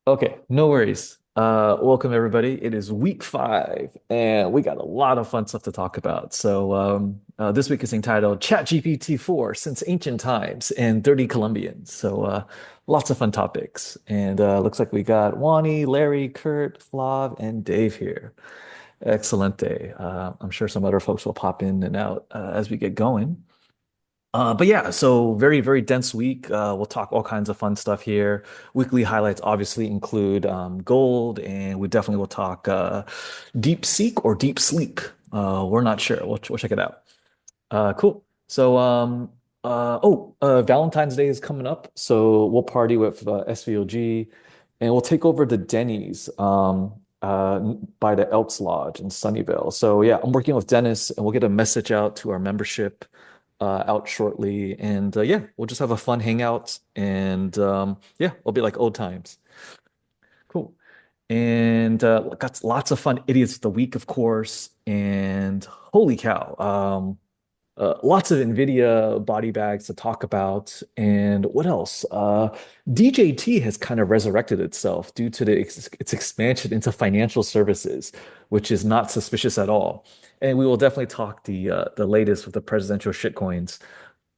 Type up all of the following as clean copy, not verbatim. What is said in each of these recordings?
Okay, no worries. Welcome everybody. It is week 5, and we got a lot of fun stuff to talk about. This week is entitled ChatGPT 4 Since Ancient Times and 30 Colombians. Lots of fun topics. And looks like we got Wani, Larry, Kurt, Flav, and Dave here. Excellent day. I'm sure some other folks will pop in and out as we get going. But yeah, so very, very dense week. We'll talk all kinds of fun stuff here. Weekly highlights obviously include gold, and we definitely will talk deep seek or deep sleep. We're not sure. We'll check it out. Cool. Valentine's Day is coming up, so we'll party with SVOG, and we'll take over the Denny's by the Elks Lodge in Sunnyvale. So yeah, I'm working with Dennis, and we'll get a message out to our membership out shortly. And yeah, we'll just have a fun hangout. And yeah, it'll be like old times. Cool. And got lots of fun idiots of the week, of course. And holy cow, lots of NVIDIA body bags to talk about. And what else? DJT has kind of resurrected itself due to its expansion into financial services, which is not suspicious at all. And we will definitely talk the latest with the presidential shitcoins.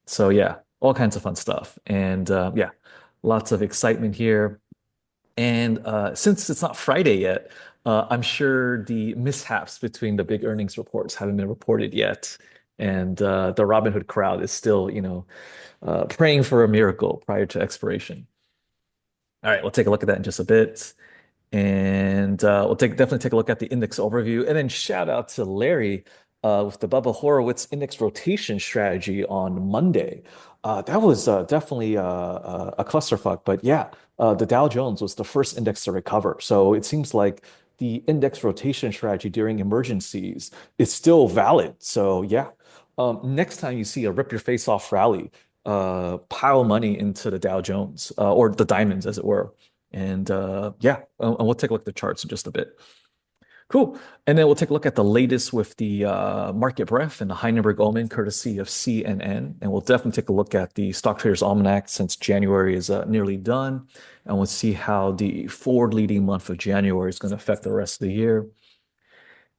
So yeah, all kinds of fun stuff. And yeah, lots of excitement here. And since it's not Friday yet, I'm sure the mishaps between the big earnings reports haven't been reported yet. And the Robinhood crowd is still, praying for a miracle prior to expiration. All right, we'll take a look at that in just a bit. And we'll definitely take a look at the index overview. And then shout out to Larry with the Bubba Horowitz index rotation strategy on Monday. That was definitely a clusterfuck. But yeah, the Dow Jones was the first index to recover. So it seems like the index rotation strategy during emergencies is still valid. So yeah, next time you see a rip your face off rally, pile money into the Dow Jones or the diamonds, as it were. And yeah, and we'll take a look at the charts in just a bit. Cool. And then we'll take a look at the latest with the market breadth and the Heisenberg Omen, courtesy of CNN. And we'll definitely take a look at the Stock Traders Almanac since January is nearly done. And we'll see how the forward leading month of January is going to affect the rest of the year.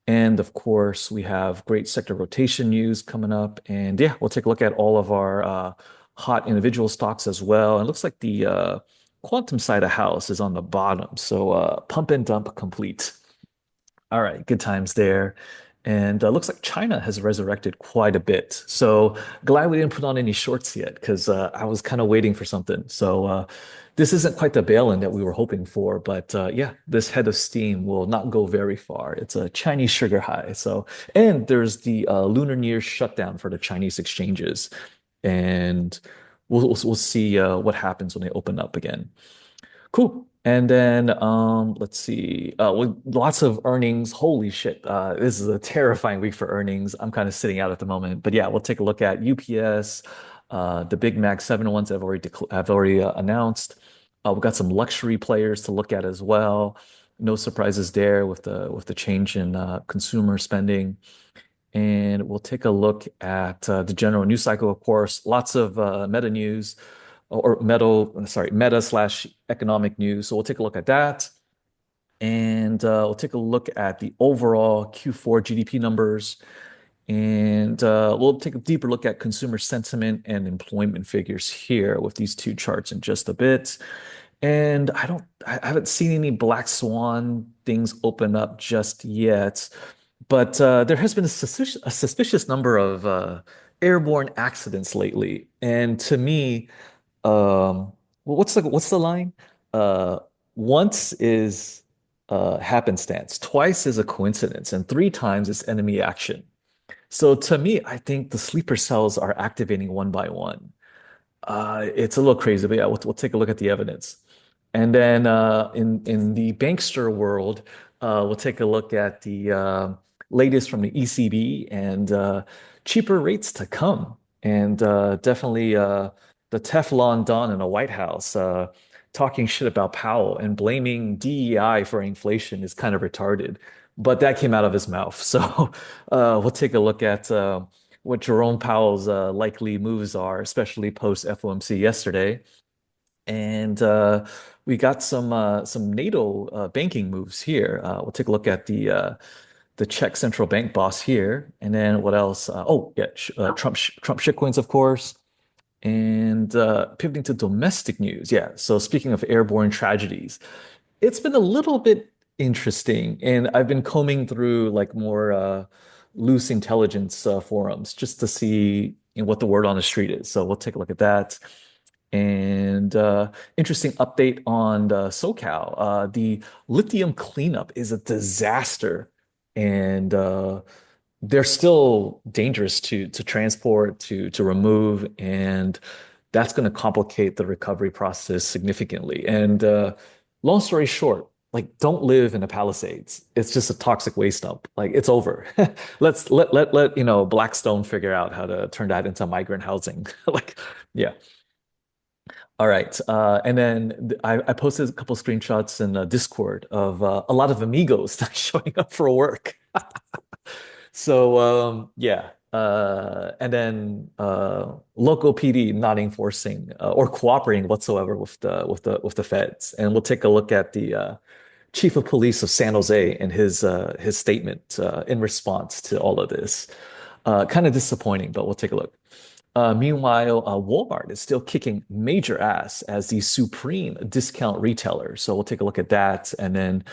And of course, we have great sector rotation news coming up. And yeah, we'll take a look at all of our hot individual stocks as well. And it looks like the quantum side of house is on the bottom. So pump and dump complete. All right, good times there. And looks like China has resurrected quite a bit. So glad we didn't put on any shorts yet because I was kind of waiting for something. This isn't quite the bail-in that we were hoping for, but yeah, this head of steam will not go very far. It's a Chinese sugar high. And there's the Lunar New Year shutdown for the Chinese exchanges, and we'll see what happens when they open up again. Cool. And then let's see. With lots of earnings. Holy shit. This is a terrifying week for earnings. I'm kind of sitting out at the moment. But yeah, we'll take a look at UPS, the Big Mac 7 ones have already announced. We've got some luxury players to look at as well. No surprises there with the change in consumer spending. And we'll take a look at the general news cycle, of course. Lots of meta news meta slash economic news. So we'll take a look at that. And we'll take a look at the overall Q4 GDP numbers. And we'll take a deeper look at consumer sentiment and employment figures here with these two charts in just a bit. And I haven't seen any black swan things open up just yet. But there has been a suspicious number of airborne accidents lately. And to me, what's the line? Uh, once is happenstance, twice is a coincidence, and three times is enemy action. So to me, I think the sleeper cells are activating one by one. It's a little crazy, but yeah, we'll take a look at the evidence. And then in the bankster world, we'll take a look at the latest from the ECB and cheaper rates to come. And definitely the Teflon Don in the White House talking shit about Powell and blaming DEI for inflation is kind of retarded. But that came out of his mouth. So we'll take a look at what Jerome Powell's likely moves are, especially post FOMC yesterday. And we got some NATO banking moves here. We'll take a look at the Czech central bank boss here, and then what else? Oh yeah, Trump shitcoins, of course. And pivoting to domestic news, yeah. So speaking of airborne tragedies, it's been a little bit interesting, and I've been combing through like more loose intelligence forums just to see what the word on the street is. So we'll take a look at that. And interesting update on the SoCal. The lithium cleanup is a disaster, and they're still dangerous to transport, to remove, and that's going to complicate the recovery process significantly. And long story short, like don't live in the Palisades. It's just a toxic waste dump. Like it's over. Let Blackstone figure out how to turn that into migrant housing. Like, yeah. All right. And then I posted a couple screenshots in Discord of a lot of amigos not showing up for work. So yeah. And then local PD not enforcing or cooperating whatsoever with the feds. And we'll take a look at the chief of police of San Jose and his statement in response to all of this. Kind of disappointing, but we'll take a look. Meanwhile, Walmart is still kicking major ass as the supreme discount retailer. So we'll take a look at that, and then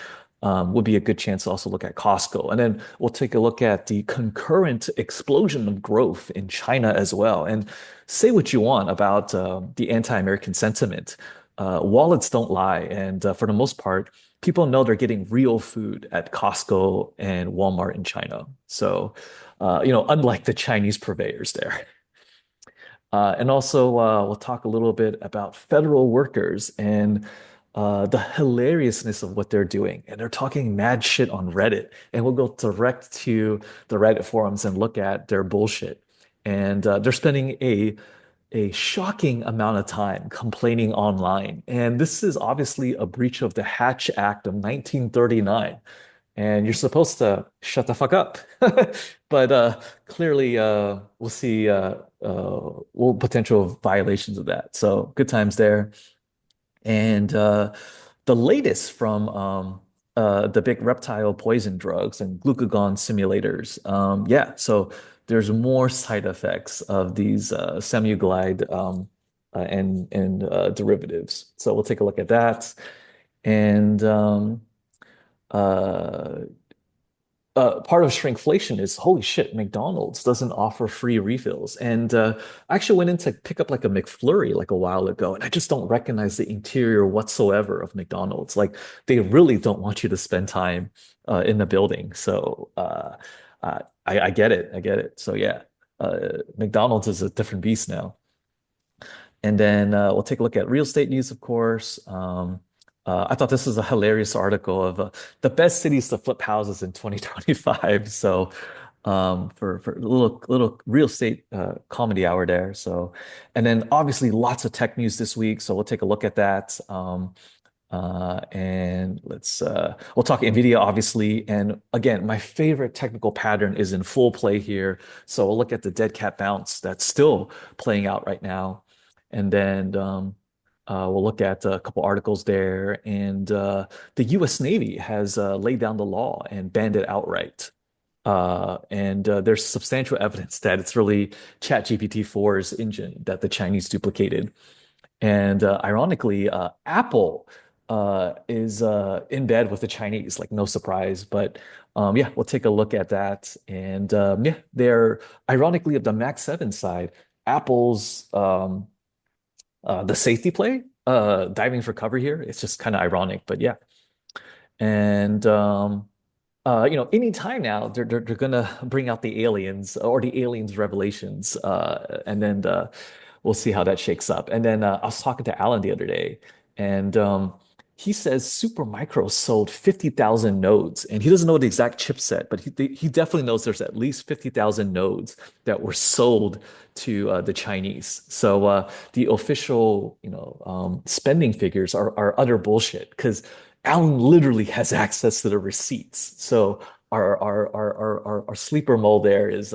would be a good chance to also look at Costco. And then we'll take a look at the concurrent explosion of growth in China as well. And say what you want about the anti-American sentiment. Wallets don't lie, and for the most part, people know they're getting real food at Costco and Walmart in China. So, unlike the Chinese purveyors there. And also, we'll talk a little bit about federal workers and the hilariousness of what they're doing. And they're talking mad shit on Reddit. And we'll go direct to the Reddit forums and look at their bullshit. And they're spending a shocking amount of time complaining online. And this is obviously a breach of the Hatch Act of 1939, and you're supposed to shut the fuck up. But clearly, we'll see potential violations of that. So good times there. And the latest from the big reptile poison drugs and glucagon simulators. Yeah, so there's more side effects of these semaglutide and derivatives. So we'll take a look at that. And uh, part of shrinkflation is holy shit, McDonald's doesn't offer free refills. And I actually went in to pick up like a McFlurry like a while ago, and I just don't recognize the interior whatsoever of McDonald's. Like they really don't want you to spend time in the building. So I get it. I get it. So yeah, McDonald's is a different beast now. And then we'll take a look at real estate news, of course. I thought this was a hilarious article of the best cities to flip houses in 2025. So for a little real estate comedy hour there. So and then obviously lots of tech news this week. So we'll take a look at that. And we'll talk NVIDIA, obviously. And again, my favorite technical pattern is in full play here. So we'll look at the dead cat bounce that's still playing out right now. And then we'll look at a couple articles there. And the US Navy has laid down the law and banned it outright. And there's substantial evidence that it's really ChatGPT 4's engine that the Chinese duplicated. And ironically, Apple is in bed with the Chinese, like no surprise. But yeah, we'll take a look at that. And yeah, they're ironically of the Mac 7 side, Apple's the safety play, diving for cover here. It's just kind of ironic, but yeah. And any time now they're gonna bring out the aliens or the aliens revelations, and then we'll see how that shakes up. And then I was talking to Alan the other day, and he says Supermicro sold 50,000 nodes, and he doesn't know the exact chipset, but he definitely knows there's at least 50,000 nodes that were sold to the Chinese. So the official, spending figures are utter bullshit because Alan literally has access to the receipts. So our sleeper mole there is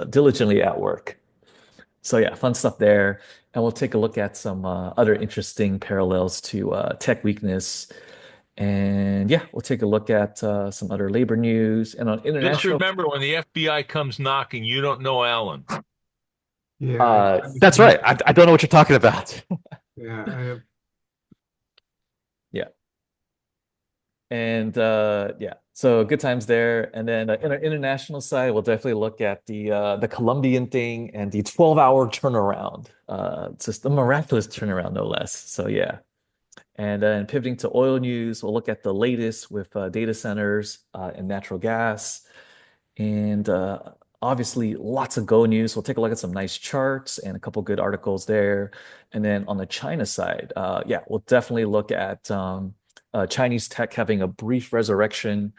diligently at work. So yeah, fun stuff there. And we'll take a look at some other interesting parallels to tech weakness. And yeah, we'll take a look at some other labor news. And on Just international, remember, when the FBI comes knocking, you don't know Alan. Yeah, I was that's gonna right. say, I don't know what you're talking about. yeah, I have, Yeah. And yeah, so good times there. And then in our international side, we'll definitely look at the Colombian thing and the 12-hour turnaround. It's just a miraculous turnaround, no less. So yeah. And then pivoting to oil news, we'll look at the latest with data centers and natural gas. And obviously, lots of Go news. We'll take a look at some nice charts and a couple good articles there. And then on the China side, yeah, we'll definitely look at Chinese tech having a brief resurrection.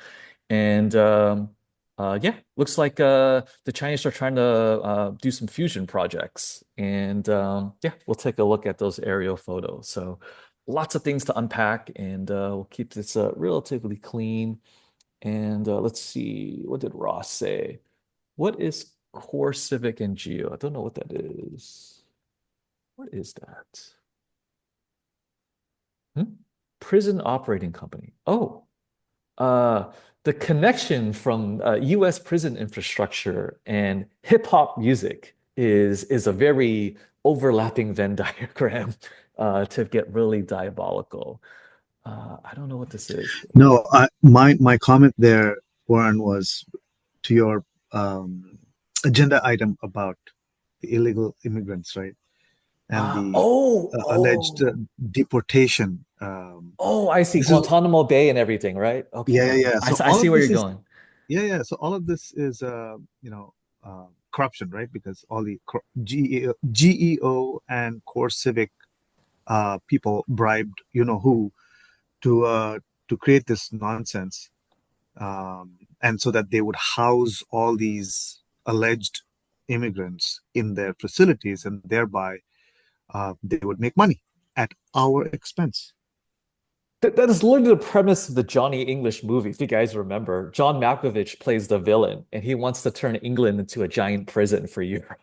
And yeah, looks like the Chinese are trying to do some fusion projects. And yeah, we'll take a look at those aerial photos. So lots of things to unpack, and we'll keep this relatively clean. And let's see, what did Ross say? What is core civic and geo? I don't know what that is. What is that? Hmm? Prison operating company. Oh, uh, the connection from US prison infrastructure and hip hop music is a very overlapping Venn diagram to get really diabolical. I don't know what this is. No, my comment there, Warren, was to your agenda item about the illegal immigrants, right? And the Oh, alleged oh. deportation. Oh, I see. This is Guantanamo Bay and everything, right? Okay, yeah, yeah, okay. yeah. So I all see of where this you're is going. yeah, yeah. So all of this is corruption, right? Because all the GEO and core civic people bribed who to create this nonsense, and so that they would house all these alleged immigrants in their facilities, and thereby they would make money at our expense. That is literally the premise of the Johnny English movie, if you guys remember. John Malkovich plays the villain, and he wants to turn England into a giant prison for Europe.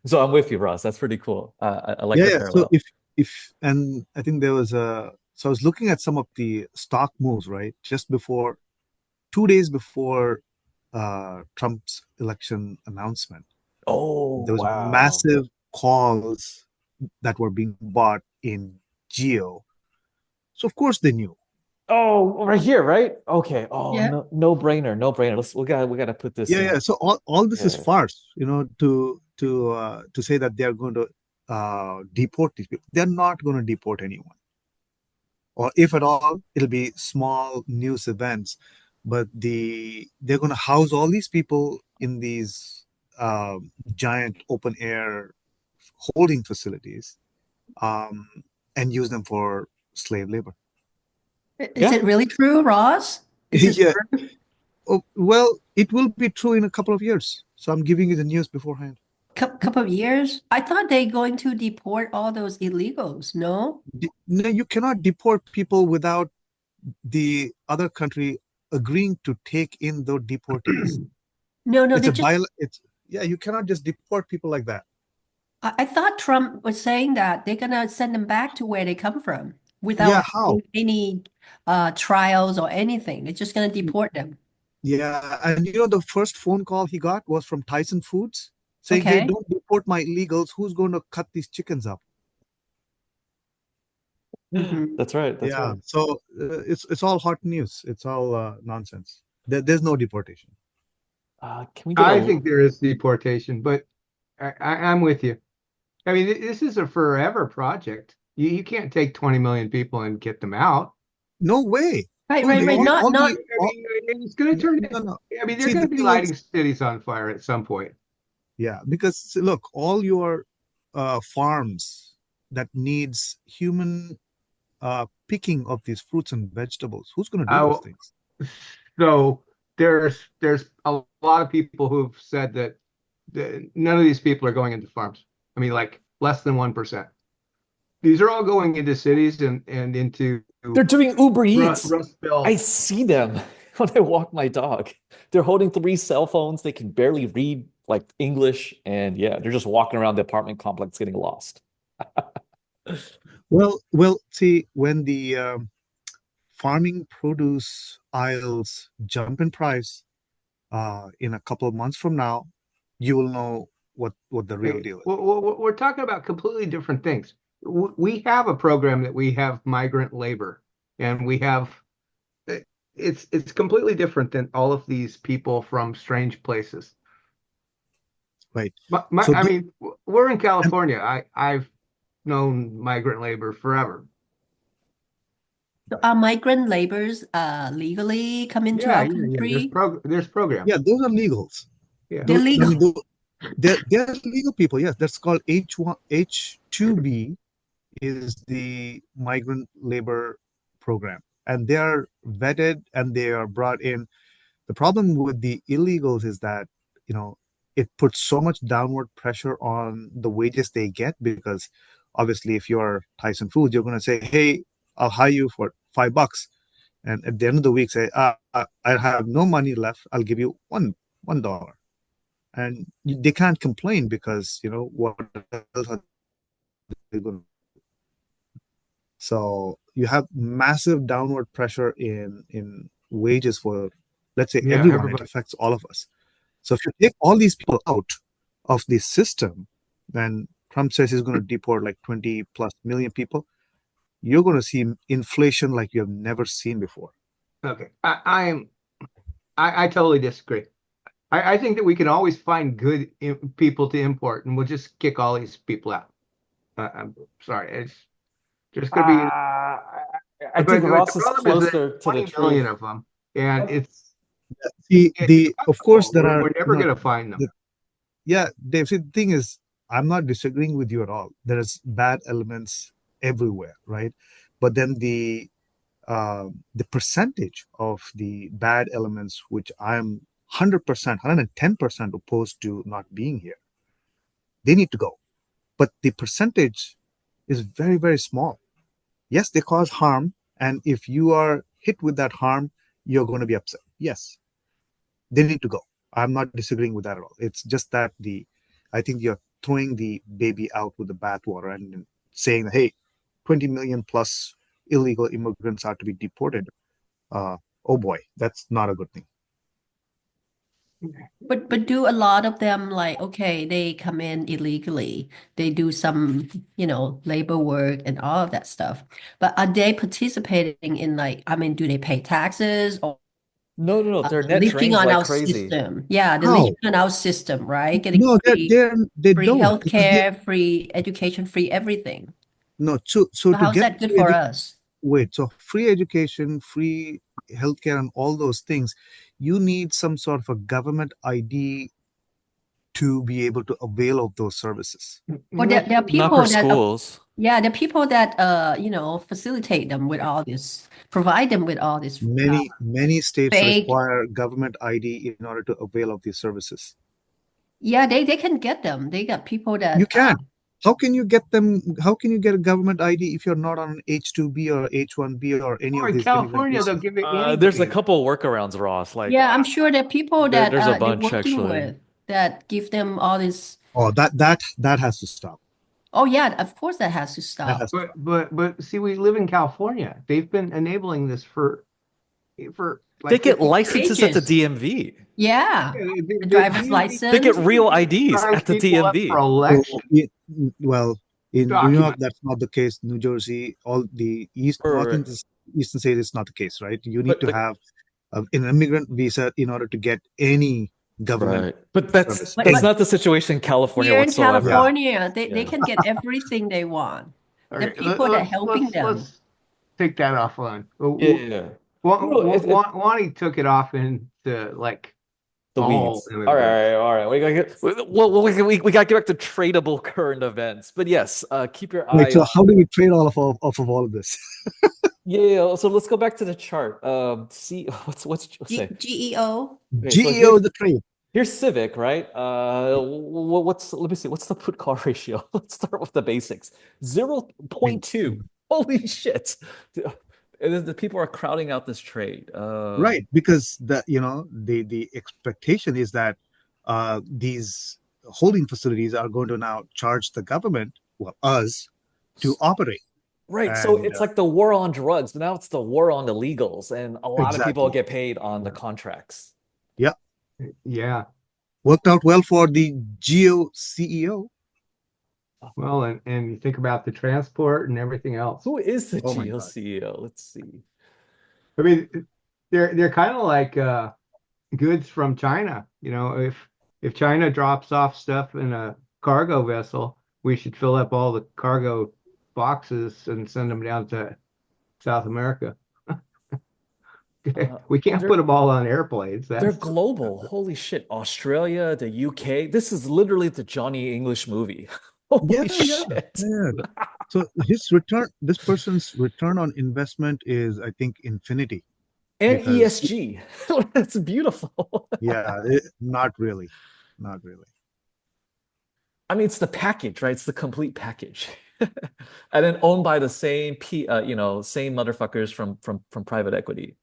So I'm with you, Ross. That's pretty cool. I like Yeah, the yeah. So parallel. if and I think there was a so I was looking at some of the stock moves, right? Just before 2 days before Trump's election announcement, Oh, there was wow. massive calls that were being bought in Geo. So of course they knew. Oh, right here, right? Okay. Oh, Yeah. no, no brainer, no brainer. We gotta put this Yeah, in. yeah. So all this is Yeah. farce, to say that they are going to deport these people. They're not going to deport anyone, or if at all, it'll be small news events. But they're going to house all these people in these giant open air holding facilities, um, and use them for slave labor. Is Yeah. it really true, Ross? Is this Yeah. true? Oh, well, it will be true in a couple of years. So I'm giving you the news beforehand. Couple of years? I thought they going to deport all those illegals, no? No, you cannot deport people without the other country agreeing to take in those deportees. No, no, It's they a just viol. It's yeah. You cannot just deport people like that. I thought Trump was saying that they're gonna send them back to where they come from Yeah. without How? any trials or anything. They're just gonna deport them. Yeah. And the first phone call he got was from Tyson Foods saying, "Hey, Okay. don't deport my illegals. Who's going to cut these chickens up?" Hmm. That's right. That's Yeah. right. So it's all hot news. It's all nonsense. There's no deportation. Can we get I a think there is deportation, but I'm with you. I mean, this is a forever project. You can't take 20 million people and get them out. No way. Right, No, right, the right. all Not all I not the mean, all, it's going to turn no, it. no. I mean, they're See, going the to be thing is, lighting cities on fire at some point. yeah, because look, all your farms that needs human picking of these fruits and vegetables, who's going to do those Oh, things? so there's a lot of people who've said that none of these people are going into farms. I mean, like less than 1%. These are all going into cities and into They're doing Uber Eats. Rust I Belt. see them when I walk my dog. They're holding three cell phones. They can barely read like English, and yeah, they're just walking around the apartment complex getting lost. Well, see, when the farming produce aisles jump in price in a couple of months from now, you will know what the real Hey, deal is. we're talking about completely different things. We have a program that we have migrant labor, and we have it's completely different than all of these people from strange places. Right. I mean, we're in And California. I've known migrant labor forever. So are migrant laborers legally come into Yeah, our yeah, yeah. country? There's programs. yeah, those are legals. Yeah. They're I mean, legal. they're legal people. Yes, that's called H2B is the migrant labor program, and they are vetted and they are brought in. The problem with the illegals is that, you know, it puts so much downward pressure on the wages they get because obviously if you're Tyson Foods, you're going to say, hey, I'll hire you for $5. And at the end of the week, say, I have no money left. I'll give you $1. And they can't complain because, you know, what else are they going to. So you have massive downward pressure in wages for, let's say, Yeah, everyone. It everybody. affects all of us. So if you take all these people out of the system, then Trump says he's going to deport like 20 plus million people. You're going to see inflation like you have never seen before. Okay. I totally disagree. I think that we can always find good people to import, and we'll just kick all these people out. I'm sorry. It's just going to be, I but think the Ross is problem is that closer to the 20 million truth. of them, and See, it's of course, impossible. there are, We're never going to find them. yeah, Dave, see, the thing is, I'm not disagreeing with you at all. There's bad elements everywhere, right? But then the percentage of the bad elements, which I'm 100%, 110% opposed to not being here, they need to go. But the percentage is very, very small. Yes, they cause harm. And if you are hit with that harm, you're going to be upset. Yes, they need to go. I'm not disagreeing with that at all. It's just that I think you're throwing the baby out with the bathwater and saying, hey, 20 million plus illegal immigrants are to be deported. Oh boy, that's not a good thing. But do a lot of them like, okay, they come in illegally. They do some, labor work and all of that stuff. But are they participating in like, I mean, do they pay taxes or No, no, no. They're net living drains on like our crazy. system? Yeah, they're living How? on our system, right? Getting No, free they free don't because they healthcare, free education, free everything. no. So So to how's get that good free for education, us? wait. So free education, free healthcare, and all those things, you need some sort of a government ID to be able to avail of those services. Well, No, there are Not for people that schools. yeah, there are people that facilitate them with all this, provide them with all this Many states fake. require government ID in order to avail of these services. Yeah, they can get them. They got people You that can. How can you get them? How can you get a government ID if you're not on H2B or H1B or any or of in these immigrant California, they'll visas? give it There's a anybody. couple workarounds, Ross. Like yeah, I'm sure there are people that there's a they're bunch working actually. with that give them all this. Oh, that has to stop. Oh yeah, of course that has to That stop. has to stop. But see, we live in California. They've been enabling this for They like get 50 For years. licenses at the ages. DMV. Yeah, Yeah, the driver's They get license. real IDs Signs at the people up for DMV. So, election well, in New York, document. that's not the case. New Jersey, all the Or eastern states, it's not the case, right? You need but to have an immigrant visa in order to get any government right. But that's service. But that's Any. not the situation in California here in whatsoever. Yeah. California, they Yeah. can get everything they want. The Okay, people that are helping them. let's take that offline. Yeah, yeah, yeah. No, Wani took it off into like the all weeds. immigrants. All right. We got to get back to tradable current events. But yes, keep your Right. eye So on. how do we trade off of all of this? Yeah, yeah, yeah. So let's go back to the chart. See what's say. GEO. Okay, so GEO the trade. here's Civic, right? What's let me see. What's the put call ratio? Let's start with the basics. 0.2. Holy shit. And then the people are crowding out this trade. Right, because the expectation is that these holding facilities are going to now charge the government, well, us, to operate. Right. So And it's like the war on drugs, but now it's the war on illegals, and a lot of people exactly. get paid on the Yeah. contracts. Yeah. Yeah. Worked out well for the Geo CEO. Well, and you think about the transport and everything else. Who is the Oh my Geo God. CEO? Let's see. I mean, they're kind of like goods from China. You know, if China drops off stuff in a cargo vessel, we should fill up all the cargo boxes and send them down to South America. We Oh, can't put them all on airplanes. they're That's global. Holy shit. Australia, the UK. This is literally the Johnny English movie. Holy Yeah. shit. Yeah. So this person's return on investment is, I think, infinity And because, ESG. That's beautiful. yeah, not really. Not really. I mean, it's the package, right? It's the complete package. And then owned by the same same motherfuckers from private equity.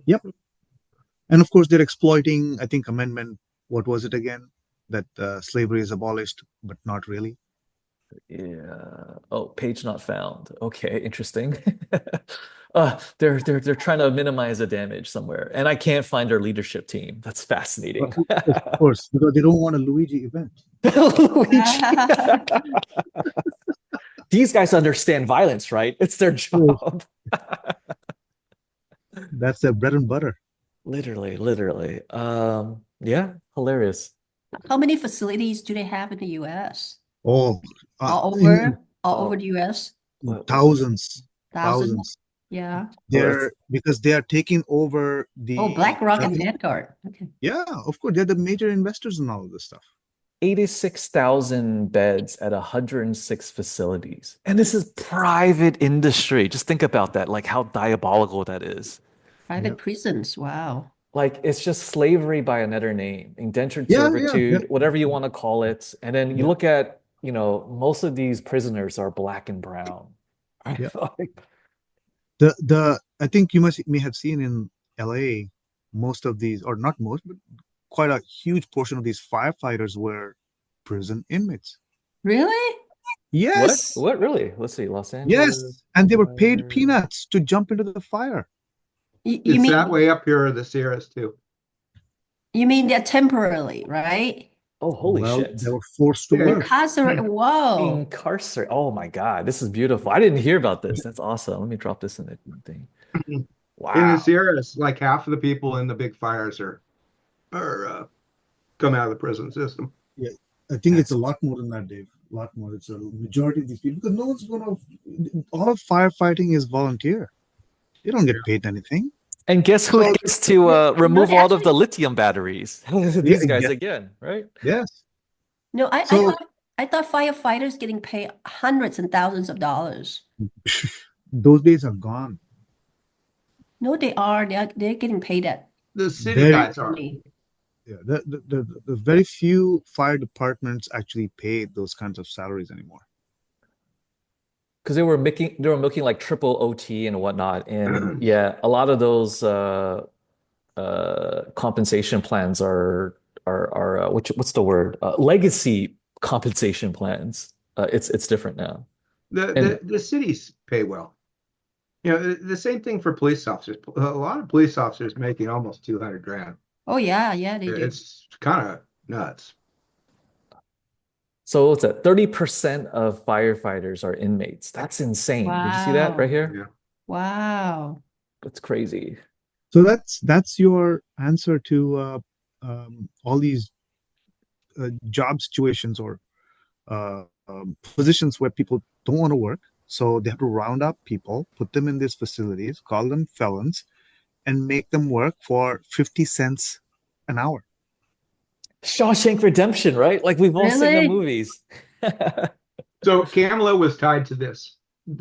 Yep. And of course, they're exploiting, I think, amendment, what was it again? That slavery is abolished, but not really. Yeah. Oh, page not found. Okay, interesting. They're trying to minimize the damage somewhere, and I can't find their leadership team. That's fascinating. Of course, because they don't want a Luigi event. Luigi. These guys understand violence, right? It's their Oh, job. that's their bread and butter. Literally, literally. Yeah, hilarious. How many facilities do they have in the US? Oh, All in over, all Oh, over the US? thousands, Thousands? thousands. Yeah. oh, that's Because they are taking over Oh, the BlackRock and Vanguard. Okay. yeah, of course, they're the major investors in all of this stuff. 86,000 beds at 106 facilities. And this is private industry. Just think about that, like how diabolical that is. Yeah, Private prisons. Wow. Like it's just slavery by another name, indentured yeah, servitude, whatever you want to call it. And then you yeah, look at, most of these prisoners are black and brown. Right? yeah. Like, The I think you may have seen in LA, most of these, or not most, but quite a huge portion of these firefighters were prison inmates. Really? what? Yes, What really? Let's see. Los Angeles yes, and they were paid fire. peanuts to jump into the fire. You it's that mean way up here in the Sierras too. you mean they're temporarily, right? Oh, holy Well, they shit. were forced to Yeah. work. Incarcerate. Whoa. Incarcerate. Oh my God, this is beautiful. I didn't hear about this. That's awesome. Let me drop this in the thing. In the Wow. Sierras, like half of the people in the big fires are come out of the prison system. Yeah, I think it's That's a lot more than that, Dave. A lot more. It's a majority of these people because no one's gonna. All of firefighting is volunteer. They don't get paid anything. and guess who So gets to No, remove they all of the actually lithium batteries? yeah, These guys yeah, again, right? yes. no, So I thought firefighters getting paid hundreds and thousands of dollars. those days are gone. No, they are. They're getting paid that The city Very guys are. money. yeah. The very few fire departments actually pay those kinds of salaries anymore. Because they were making like triple OT and whatnot. And yeah, a lot of those compensation plans are what's the word? Legacy compensation plans. It's different now. The, And the the cities pay well. You know, the same thing for police officers. A lot of police officers making almost 200 grand. Oh yeah, yeah, they do. It's kind of nuts. so what's that? 30% of firefighters are inmates. That's insane. Did you see that right Wow. here? Yeah. Wow. That's crazy. So that's your answer to all these job situations or positions where people don't want to work. So they have to round up people, put them in these facilities, call them felons, and make them work for 50 cents an hour. Shawshank Redemption, right? Like we've all seen the Really? movies. So Kamala was tied to this.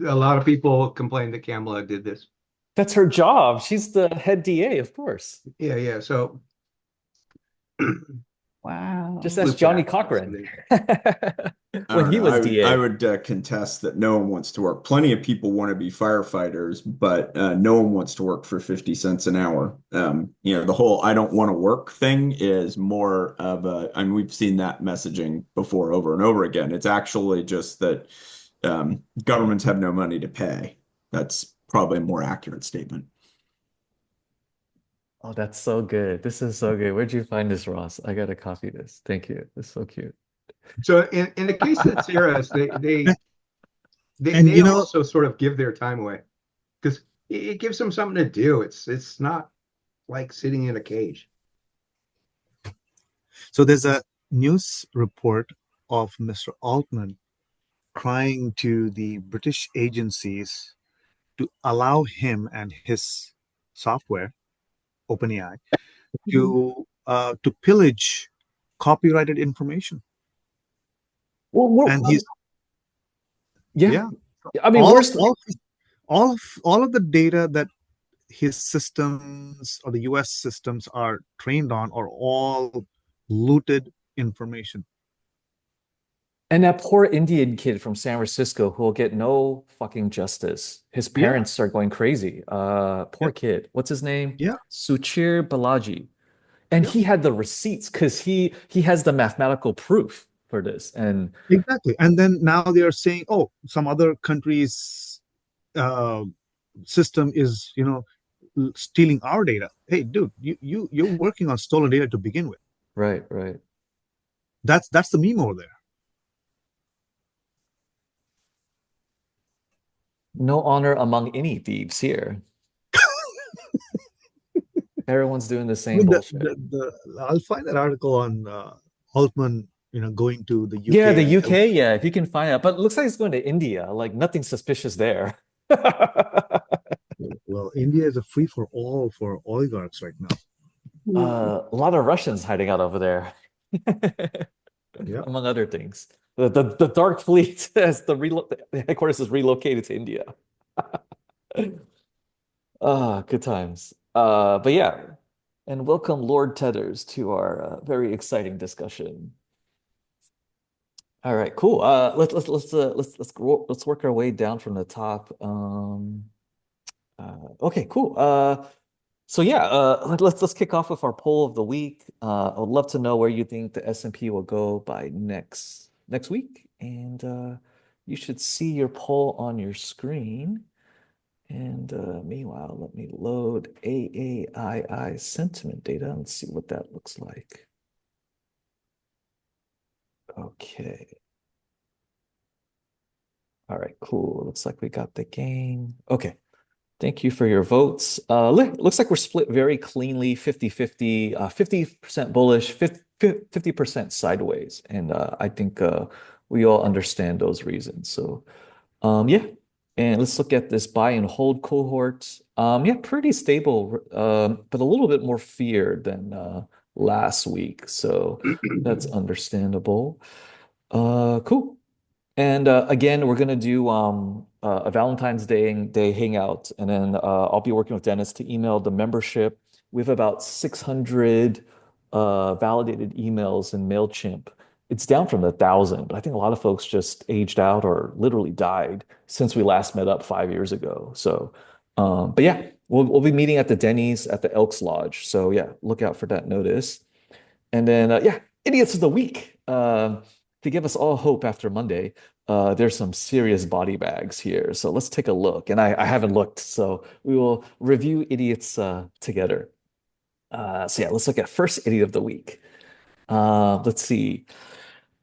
A lot of people complained that Kamala did this. That's her job. She's the head DA, of course. Yeah, yeah. So Wow. Just ask Loop Johnny back. Cochran I when don't he know. was I DA. would contest that no one wants to work. Plenty of people want to be firefighters, but no one wants to work for 50 cents an hour. The whole "I don't want to work" thing is more of a, I mean, we've seen that messaging before over and over again. It's actually just that governments have no money to pay. That's probably a more accurate statement. Oh, that's so good. This is so good. Where'd you find this, Ross? I gotta copy this. Thank you. It's so cute. So in the case of the Sierras, And they also sort of give their time away because it gives them something to do. It's not like sitting in a cage. so there's a news report of Mr. Altman crying to the British agencies to allow him and his software, OpenAI, to pillage copyrighted information. Well, And he's yeah. yeah, I mean, all of worst. all of the data that his systems or the US systems are trained on are all looted information. And that poor Indian kid from San Francisco who will get no fucking justice. His Yeah, parents are going crazy. yeah, Poor kid. What's his name? yeah, Suchir Balaji. And yeah, he had the receipts because he has the mathematical proof for this. And exactly. And then now they are saying, oh, some other country's uh, system is, stealing our data. Hey, dude, you're working on stolen data to begin with. right, right. That's the meme over there. No honor among any thieves here. Everyone's doing the I same mean, bullshit. I'll find that article on Altman, going to the Yeah, the UK. UK, yeah, if you can find out. But it looks like it's going to India. Like nothing suspicious there. Well, India is a free for all for oligarchs right now. A lot of Russians hiding out over there, Yeah. among other things. The Dark Fleet as the headquarters is relocated to India. Ah, good times. But yeah, and welcome Lord Tethers to our very exciting discussion. All right, cool. Let's work our way down from the top. Okay, cool. So yeah, let's kick off with our poll of the week. I would love to know where you think the S&P will go by next week, and you should see your poll on your screen. And meanwhile, let me load AAII sentiment data and see what that looks like. Okay. All right, cool. Looks like we got the gain. Okay. Thank you for your votes. Looks like we're split very cleanly, 50-50, 50% bullish, 50% sideways. And I think we all understand those reasons. So yeah. And let's look at this buy and hold cohort. Yeah, pretty stable, but a little bit more fear than last week. So that's understandable. Cool. And again, we're gonna do a Valentine's Day hangout, and then I'll be working with Dennis to email the membership. We have about 600 validated emails in Mailchimp. It's down from 1,000, but I think a lot of folks just aged out or literally died since we last met up 5 years ago. So, but yeah, we'll be meeting at the Denny's at the Elks Lodge. So yeah, look out for that notice. And then, yeah, idiots of the week. To give us all hope after Monday, there's some serious body bags here. So let's take a look. And I haven't looked, so we will review idiots together. So yeah, let's look at first idiot of the week. Let's see.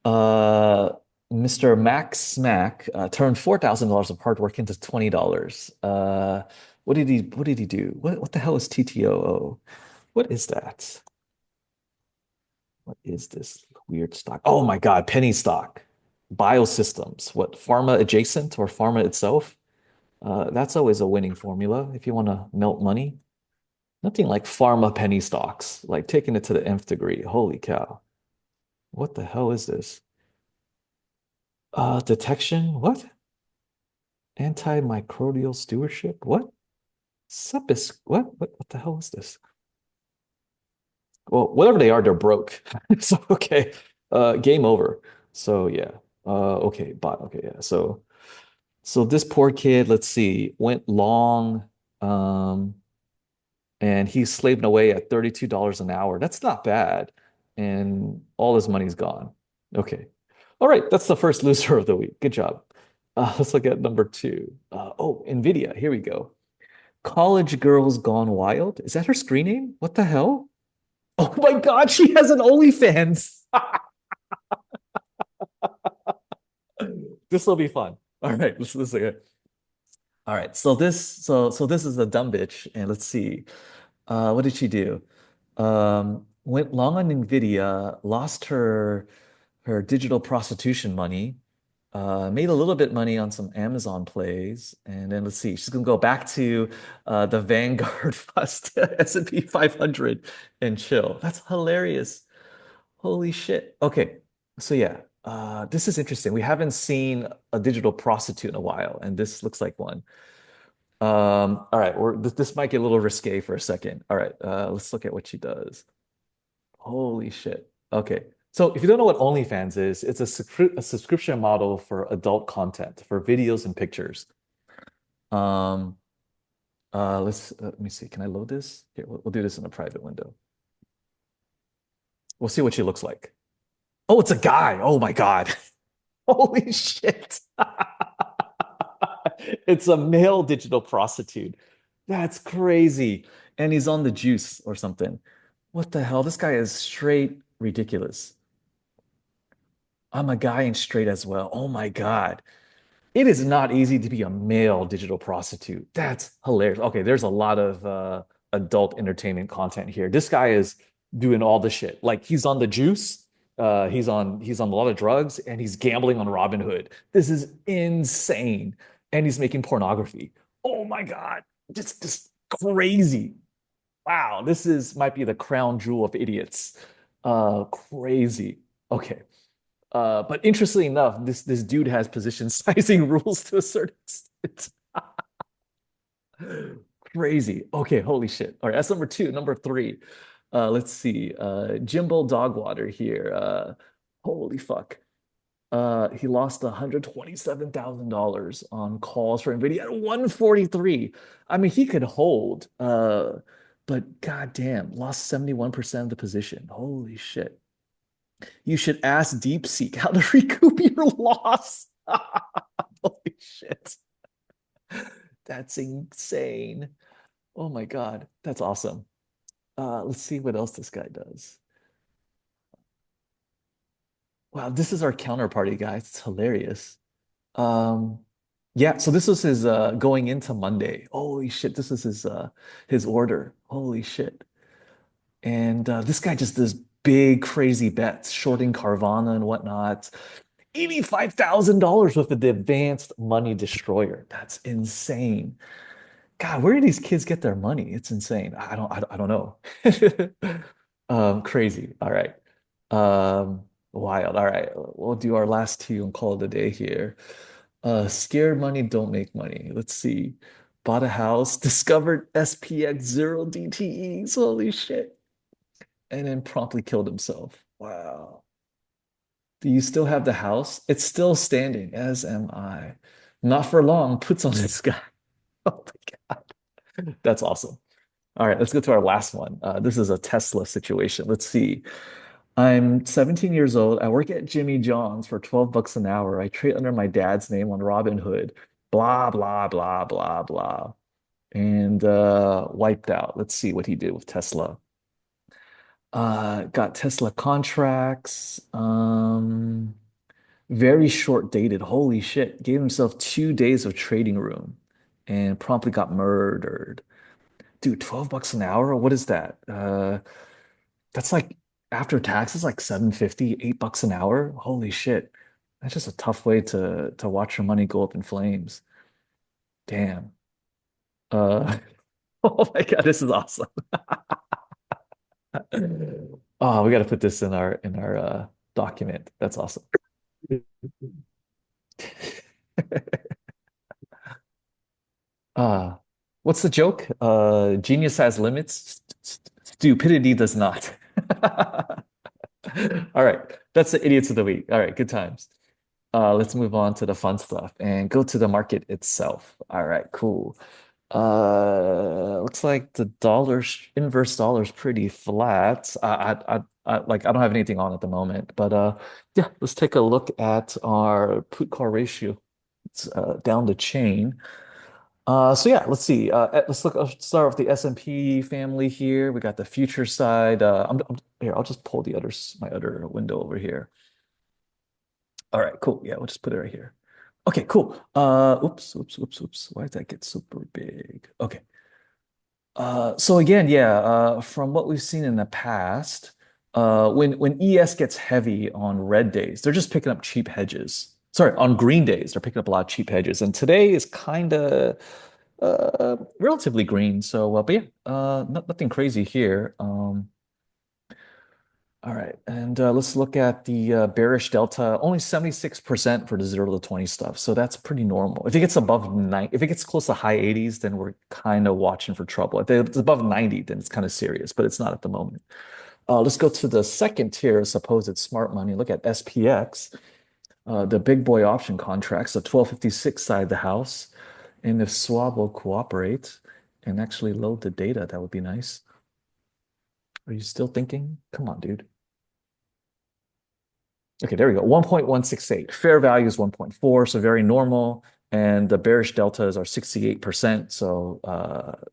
Uh, Mr. Max Smack turned $4,000 of hard work into $20. What did he do? What the hell is TTOO? What is that? What is this weird stock? Oh my God, penny stock. Biosystems. What, pharma adjacent or pharma itself? That's always a winning formula if you want to melt money. Nothing like pharma penny stocks, like taking it to the nth degree. Holy cow. What the hell is this? Detection? What? Antimicrobial stewardship? What? What the hell is this? Well, whatever they are, they're broke. So okay. Game over. So yeah. Okay, bot. Okay, yeah. So this poor kid, let's see, went long, um, and he's slaving away at $32 an hour. That's not bad. And all his money's gone. Okay. All right, that's the first loser of the week. Good job. Let's look at number two. Oh, NVIDIA. Here we go. College Girls Gone Wild. Is that her screen name? What the hell? Oh my God, she has an OnlyFans. This will be fun. All right, let's look at. All right, so this is a dumb bitch, and let's see. What did she do? Went long on Nvidia, lost her digital prostitution money, made a little bit money on some Amazon plays, and then let's see, she's gonna go back to the Vanguard Fast S&P 500 and chill. That's hilarious. Holy shit. Okay, so yeah, this is interesting. We haven't seen a digital prostitute in a while, and this looks like one. All right, this might get a little risque for a second. All right, let's look at what she does. Holy shit. Okay. So if you don't know what OnlyFans is, it's a subscription model for adult content, for videos and pictures. Um, let me see. Can I load this? Here, we'll do this in a private window. We'll see what she looks like. Oh, it's a guy. Oh my God. Holy shit. It's a male digital prostitute. That's crazy. And he's on the juice or something. What the hell? This guy is straight ridiculous. I'm a guy and straight as well. Oh my God. It is not easy to be a male digital prostitute. That's hilarious. Okay, there's a lot of adult entertainment content here. This guy is doing all the shit. Like he's on the juice, he's on a lot of drugs, and he's gambling on Robinhood. This is insane. And he's making pornography. Oh my God. Just crazy. Wow, this is might be the crown jewel of idiots. Crazy. Okay. But interestingly enough, this dude has position sizing rules to a certain extent. Crazy. Okay, holy shit. All right, that's number two. Number three. Let's see. Jimbo Dogwater here. Holy fuck. He lost $127,000 on calls for NVIDIA at 143. I mean, he could hold, but goddamn, lost 71% of the position. Holy shit. You should ask DeepSeek how to recoup your loss. Holy shit. That's insane. Oh my God. That's awesome. Let's see what else this guy does. Wow, this is our counterparty, guys. It's hilarious. Um, yeah, so this was his going into Monday. Holy shit, this is his order. Holy shit. And this guy just does big crazy bets, shorting Carvana and whatnot. $85,000 with the advanced money destroyer. That's insane. God, where do these kids get their money? It's insane. I don't know. Crazy. All right. Wild. All right. We'll do our last two and call it a day here. Scared money don't make money. Let's see. Bought a house, discovered SPX zero DTEs. Holy shit. And then promptly killed himself. Wow. Do you still have the house? It's still standing, as am I. Not for long, puts on this guy. Oh my God. That's awesome. All right, let's go to our last one. This is a Tesla situation. Let's see. I'm 17 years old. I work at Jimmy John's for 12 bucks an hour. I trade under my dad's name on Robinhood. Blah, blah, blah, blah, blah. And wiped out. Let's see what he did with Tesla. Got Tesla contracts. Very short dated. Holy shit. Gave himself 2 days of trading room and promptly got murdered. Dude, 12 bucks an hour? What is that? That's like after taxes, like 750, 8 bucks an hour. Holy shit. That's just a tough way to watch your money go up in flames. Damn. Uh oh my God, this is awesome. Oh, we got to put this in our document. That's awesome. Uh, what's the joke? Genius has limits, stupidity does not. All right. That's the idiots of the week. All right, good times. Let's move on to the fun stuff and go to the market itself. All right, cool. Looks like the inverse dollar is pretty flat. I don't have anything on at the moment, but yeah, let's take a look at our put call ratio. It's down the chain. So yeah, let's see. Let's start with the S&P family here. We got the future side. Here, I'll just pull my other window over here. All right, cool. Yeah, we'll just put it right here. Okay, cool. Oops. Why did that get super big? Okay. So again, yeah, from what we've seen in the past, when ES gets heavy on red days, they're just picking up cheap hedges. Sorry, on green days, they're picking up a lot of cheap hedges. And today is kind of relatively green. So, but yeah, nothing crazy here. All right, and let's look at the bearish delta. Only 76% for the 0 to 20 stuff, so that's pretty normal. If it gets above 9, if it gets close to high 80s, then we're kind of watching for trouble. If it's above 90, then it's kind of serious, but it's not at the moment. Let's go to the second tier, supposed smart money. Look at SPX, the big boy option contracts, the 1256 side of the house. And if SWAB will cooperate and actually load the data, that would be nice. Are you still thinking? Come on, dude. Okay, there we go. 1.168. Fair value is 1.4, so very normal. And the bearish deltas are 68%, so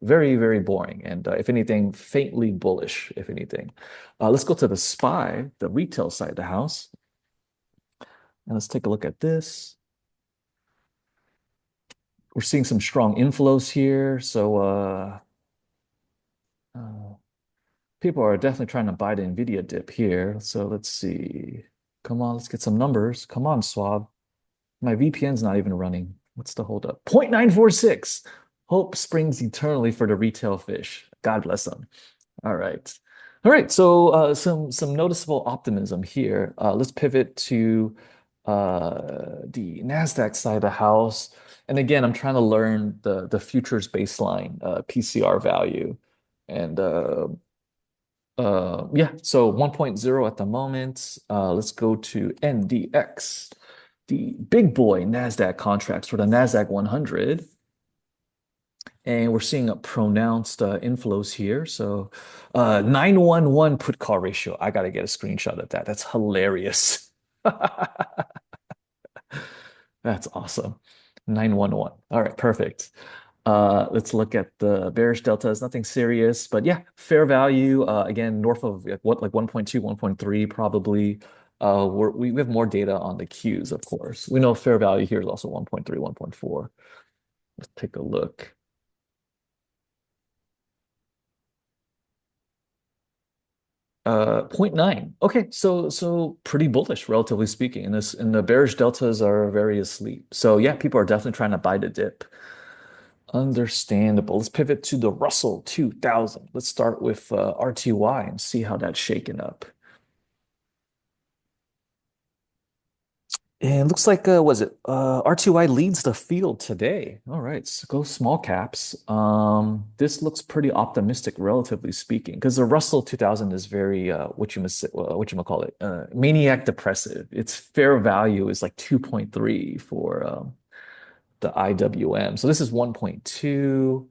very, very boring. And if anything, faintly bullish, if anything. Let's go to the SPY, the retail side of the house. And let's take a look at this. We're seeing some strong inflows here. So people are definitely trying to buy the NVIDIA dip here. So let's see. Come on, let's get some numbers. Come on, Swab. My VPN's not even running. What's the holdup? 0.946. Hope springs eternally for the retail fish. God bless them. All right. All right. So some noticeable optimism here. Let's pivot to the NASDAQ side of the house. And again, I'm trying to learn the futures baseline PCR value. And yeah, so 1.0 at the moment. Let's go to NDX, the big boy NASDAQ contracts for the NASDAQ 100. And we're seeing a pronounced inflows here. So 911 put call ratio. I got to get a screenshot of that. That's hilarious. That's awesome. 911. All right, perfect. Let's look at the bearish deltas. Nothing serious, but yeah, fair value. Again, north of like 1.2, 1.3 probably. We have more data on the Qs, of course. We know fair value here is also 1.3, 1.4. Let's take a look. 0.9. Okay, so pretty bullish, relatively speaking. And the bearish deltas are very asleep. So yeah, people are definitely trying to buy the dip. Understandable. Let's pivot to the Russell 2000. Let's start with RTY and see how that's shaken up. And looks like was it RTY leads the field today. All right, so go small caps. This looks pretty optimistic, relatively speaking, because the Russell 2000 is very what you call it, maniac depressive. Its fair value is like 2.3 for the IWM. So this is 1.2.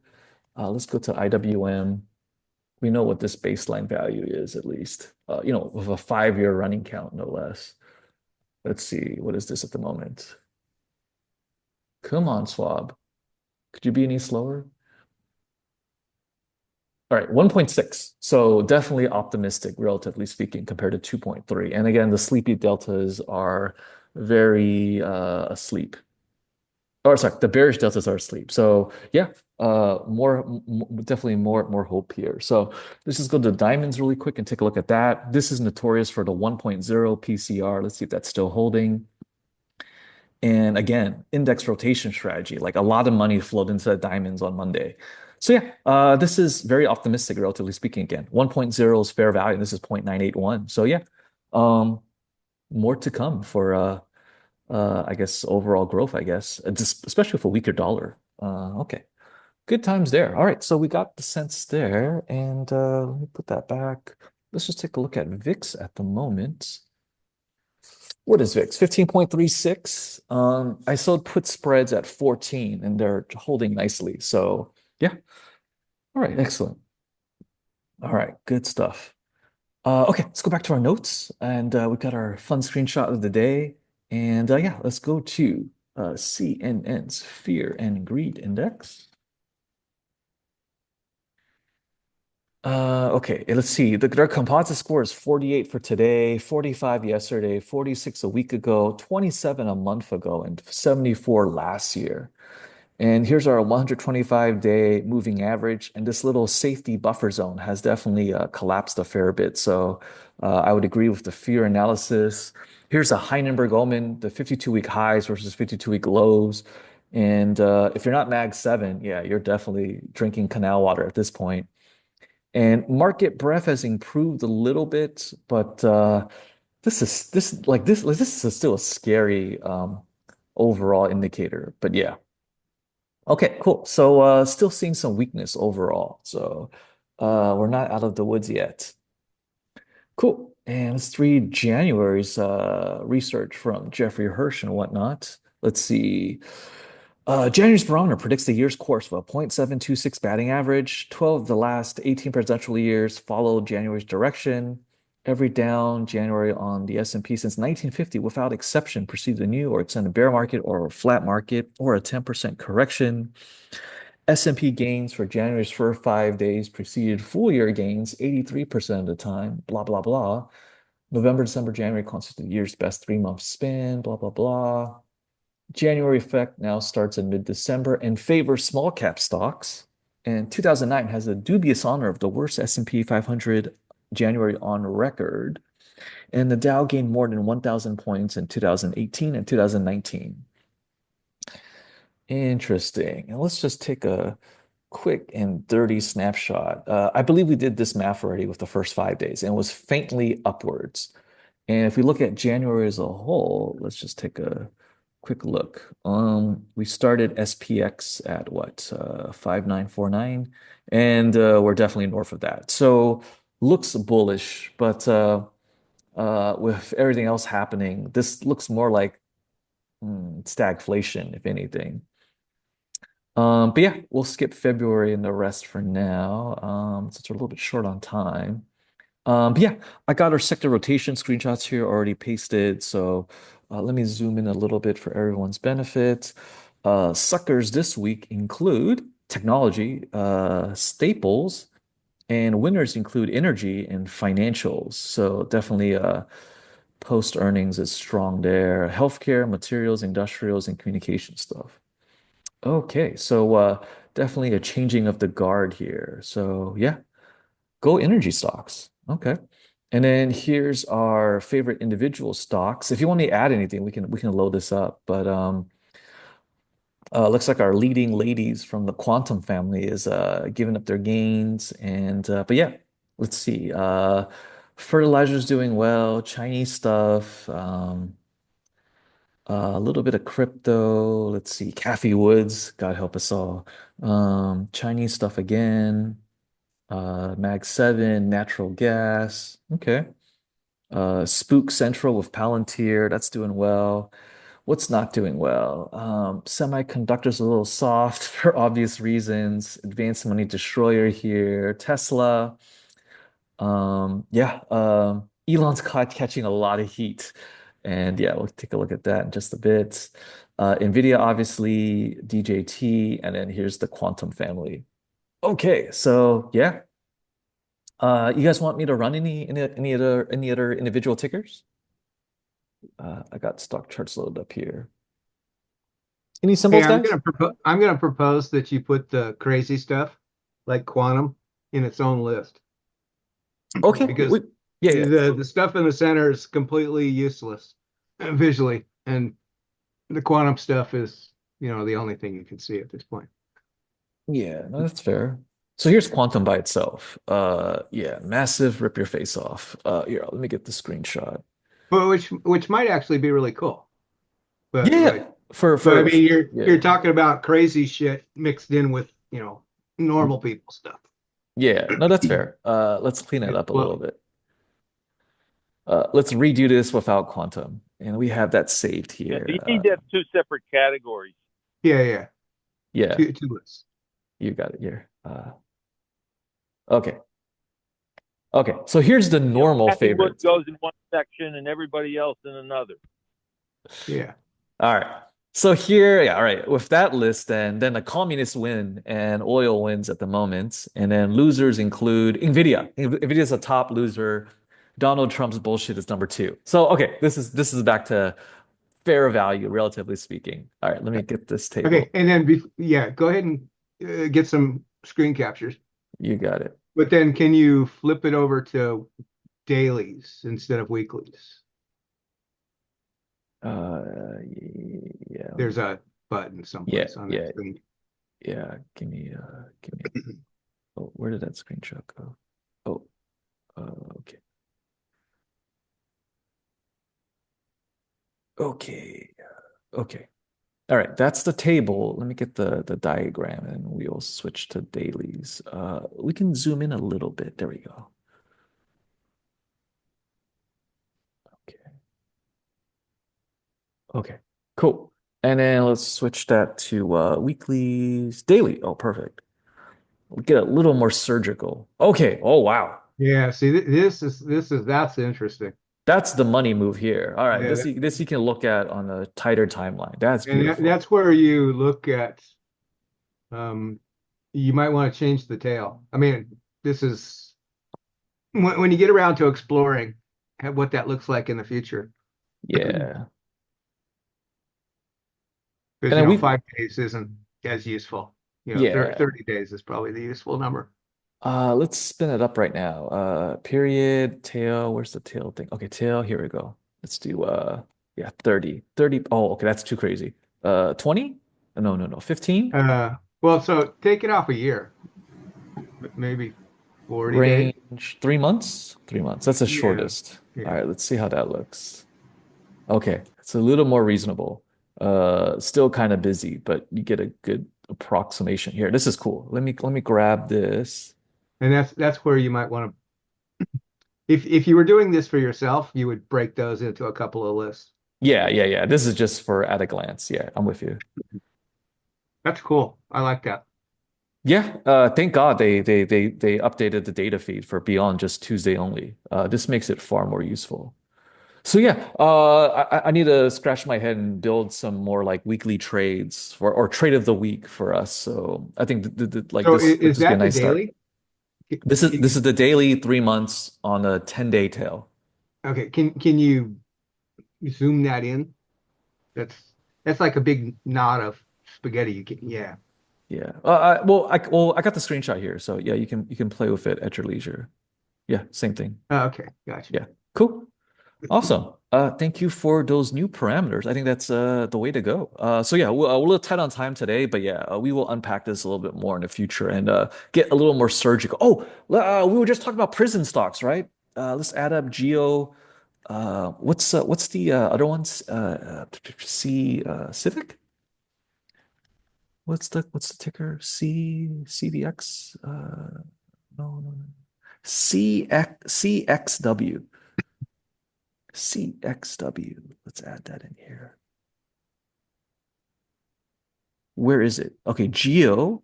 Let's go to IWM. We know what this baseline value is, at least. With a 5-year running count, no less. Let's see, what is this at the moment? Come on, Swab. Could you be any slower? All right, 1.6. So definitely optimistic, relatively speaking, compared to 2.3. And again, the sleepy deltas are very asleep. Or sorry, the bearish deltas are asleep. So yeah, definitely more hope here. So let's just go to diamonds really quick and take a look at that. This is notorious for the 1.0 PCR. Let's see if that's still holding. And again, index rotation strategy, like a lot of money flowed into the diamonds on Monday. So yeah, this is very optimistic, relatively speaking. Again, 1.0 is fair value, and this is 0.981. So yeah, more to come for I guess overall growth, I guess, just especially with a weaker dollar. Okay, good times there. All right, so we got the sense there, and let me put that back. let's just take a look at VIX at the moment. What is VIX? 15.36. I sold put spreads at 14 and they're holding nicely. So yeah. All right, excellent. All right, good stuff. Okay, let's go back to our notes and we got our fun screenshot of the day. And yeah, let's go to CNN's Fear and Greed Index. Okay, let's see. Their composite score is 48 for today, 45 yesterday, 46 a week ago, 27 a month ago, and 74 last year. And here's our 125-day moving average. And this little safety buffer zone has definitely collapsed a fair bit. So I would agree with the fear analysis. Here's a Heinenberg-Omen, the 52-week highs versus 52-week lows. And if you're not Mag 7, yeah, you're definitely drinking canal water at this point. And market breadth has improved a little bit, but this is still a scary overall indicator. But yeah. Okay, cool. So still seeing some weakness overall. So we're not out of the woods yet. Cool. And let's read January's research from Jeffrey Hirsch and whatnot. Let's see. January's barometer predicts the year's course of a 0.726 batting average. 12 of the last 18 presidential years followed January's direction. Every down January on the S&P since 1950, without exception, preceded a new or extended bear market or a flat market or a 10% correction. S&P gains for January's first 5 days preceded full year gains 83% of the time, blah, blah, blah. November, December, January constitute the year's best 3-month span, blah, blah, blah. January effect now starts in mid-December and favors small cap stocks. And 2009 has a dubious honor of the worst S&P 500 January on record. And the Dow gained more than 1,000 points in 2018 and 2019. Interesting. And let's just take a quick and dirty snapshot. I believe we did this math already with the first 5 days and it was faintly upwards. And if we look at January as a whole, let's just take a quick look. We started SPX at what, 5949, and we're definitely north of that. So looks bullish, but with everything else happening, this looks more like stagflation, if anything. But yeah, we'll skip February and the rest for now, since we're a little bit short on time. But yeah, I got our sector rotation screenshots here already pasted. So let me zoom in a little bit for everyone's benefit. Suckers this week include technology, staples, and winners include energy and financials. So definitely post earnings is strong there. Healthcare, materials, industrials, and communication stuff. Okay, so definitely a changing of the guard here. So yeah. Go energy stocks. Okay. And then here's our favorite individual stocks. If you want me to add anything, we can load this up. But looks like our leading ladies from the quantum family is giving up their gains. And but yeah, let's see. Fertilizer's doing well, Chinese stuff, a little bit of crypto. Let's see, Cathie Woods, God help us all. Chinese stuff again. Mag 7, natural gas. Okay. Spook Central with Palantir, that's doing well. What's not doing well? Semiconductors a little soft for obvious reasons. Advanced money destroyer here. Tesla. Yeah, Elon's catching a lot of heat. And yeah, we'll take a look at that in just a bit. Nvidia, obviously, DJT, and then here's the quantum family. Okay, so yeah. You guys want me to run any other individual tickers? I got stock charts loaded up here. Any Hey, symbols, guys? I'm gonna propose that you put the crazy stuff like quantum in its own list Okay. because Yeah, yeah. the stuff in the center is completely useless visually, and the quantum stuff is, the only thing you can see at this point. Yeah, no, that's fair. So here's quantum by itself. Yeah, massive rip your face off. Here, let me get the screenshot. But which might actually be really cool. But Yeah, for but I mean you're yeah. talking about crazy shit mixed in with, normal people stuff. Yeah, no, that's fair. Let's clean it Okay, up a little well, bit. Let's redo this without quantum. And we have that saved Yeah, here. you need to have two separate categories. Yeah. Yeah, Two lists. you got it here. Okay. Okay. So here's the You know, normal Cathy Wood favorites. goes in one section and everybody else in another. Yeah. All right. So here, yeah, all right. With that list, then the communists win and oil wins at the moment. And then losers include Nvidia. Nvidia is a top loser. Donald Trump's bullshit is number two. So okay, this is back to fair value, relatively speaking. All right, let me get this Okay. table. And then, yeah, go ahead and get some screen captures. You got it. But then can you flip it over to dailies instead of weeklies? Yeah, There's a button yeah, someplace on that yeah, screen. yeah. Give me. Oh, where did that screenshot go? Oh, okay. Okay. Okay. All right, that's the table. Let me get the diagram and we'll switch to dailies. We can zoom in a little bit. There we go. Okay. Okay. Cool. And then let's switch that to weeklies, daily. Oh, perfect. We'll get a little more surgical. Okay. Oh, wow. Yeah, see, that's interesting. That's the money move here. All right, Yeah, this you can look at on a tighter timeline. That's and beautiful. that's where you look at. Um, you might want to change the tail. I mean, this is when you get around to exploring what that looks like in the future. Yeah. Because And then we 5 days isn't as useful. yeah. 30 days is probably the useful number. Let's spin it up right now. Period, tail, where's the tail thing? Okay, tail, here we go. Let's do yeah, 30. 30. Oh, okay, that's too crazy. 20? No, no, no. 15? Well, so take it off a year, maybe 40 days. Range 3 months? 3 months. That's the Yeah, shortest. All yeah. right, let's see how that looks. Okay, it's a little more reasonable. Still kind of busy, but you get a good approximation here. This is cool. Let me grab this. And that's where you might want to. If you were doing this for yourself, you would break those into a couple of lists. Yeah, yeah, yeah. This is just for at a glance. Yeah, I'm with you. That's cool. I like that. Yeah, thank God they updated the data feed for beyond just Tuesday only. This makes it far more useful. So yeah, I need to scratch my head and build some more like weekly trades for or trade of the week for us. So I think like So this would is just be a that the nice start. daily? Can This you, is the daily 3 months on a 10-day tail. okay, can you zoom that in? That's that's like a big knot of spaghetti. Yeah. Yeah. I got the screenshot here, so yeah, you can play with it at your leisure. Yeah, same thing. Oh, okay, gotcha. Yeah, cool. Awesome. Thank you for those new parameters. I think that's the way to go. So yeah, we're a little tight on time today, but yeah, we will unpack this a little bit more in the future and get a little more surgical. Oh, we were just talking about prison stocks, right? Let's add up Geo. What's the other ones? C Civic? What's the ticker? CVX? No, no, no. CXW. CXW. Let's add that in here. Where is it? Okay, Geo.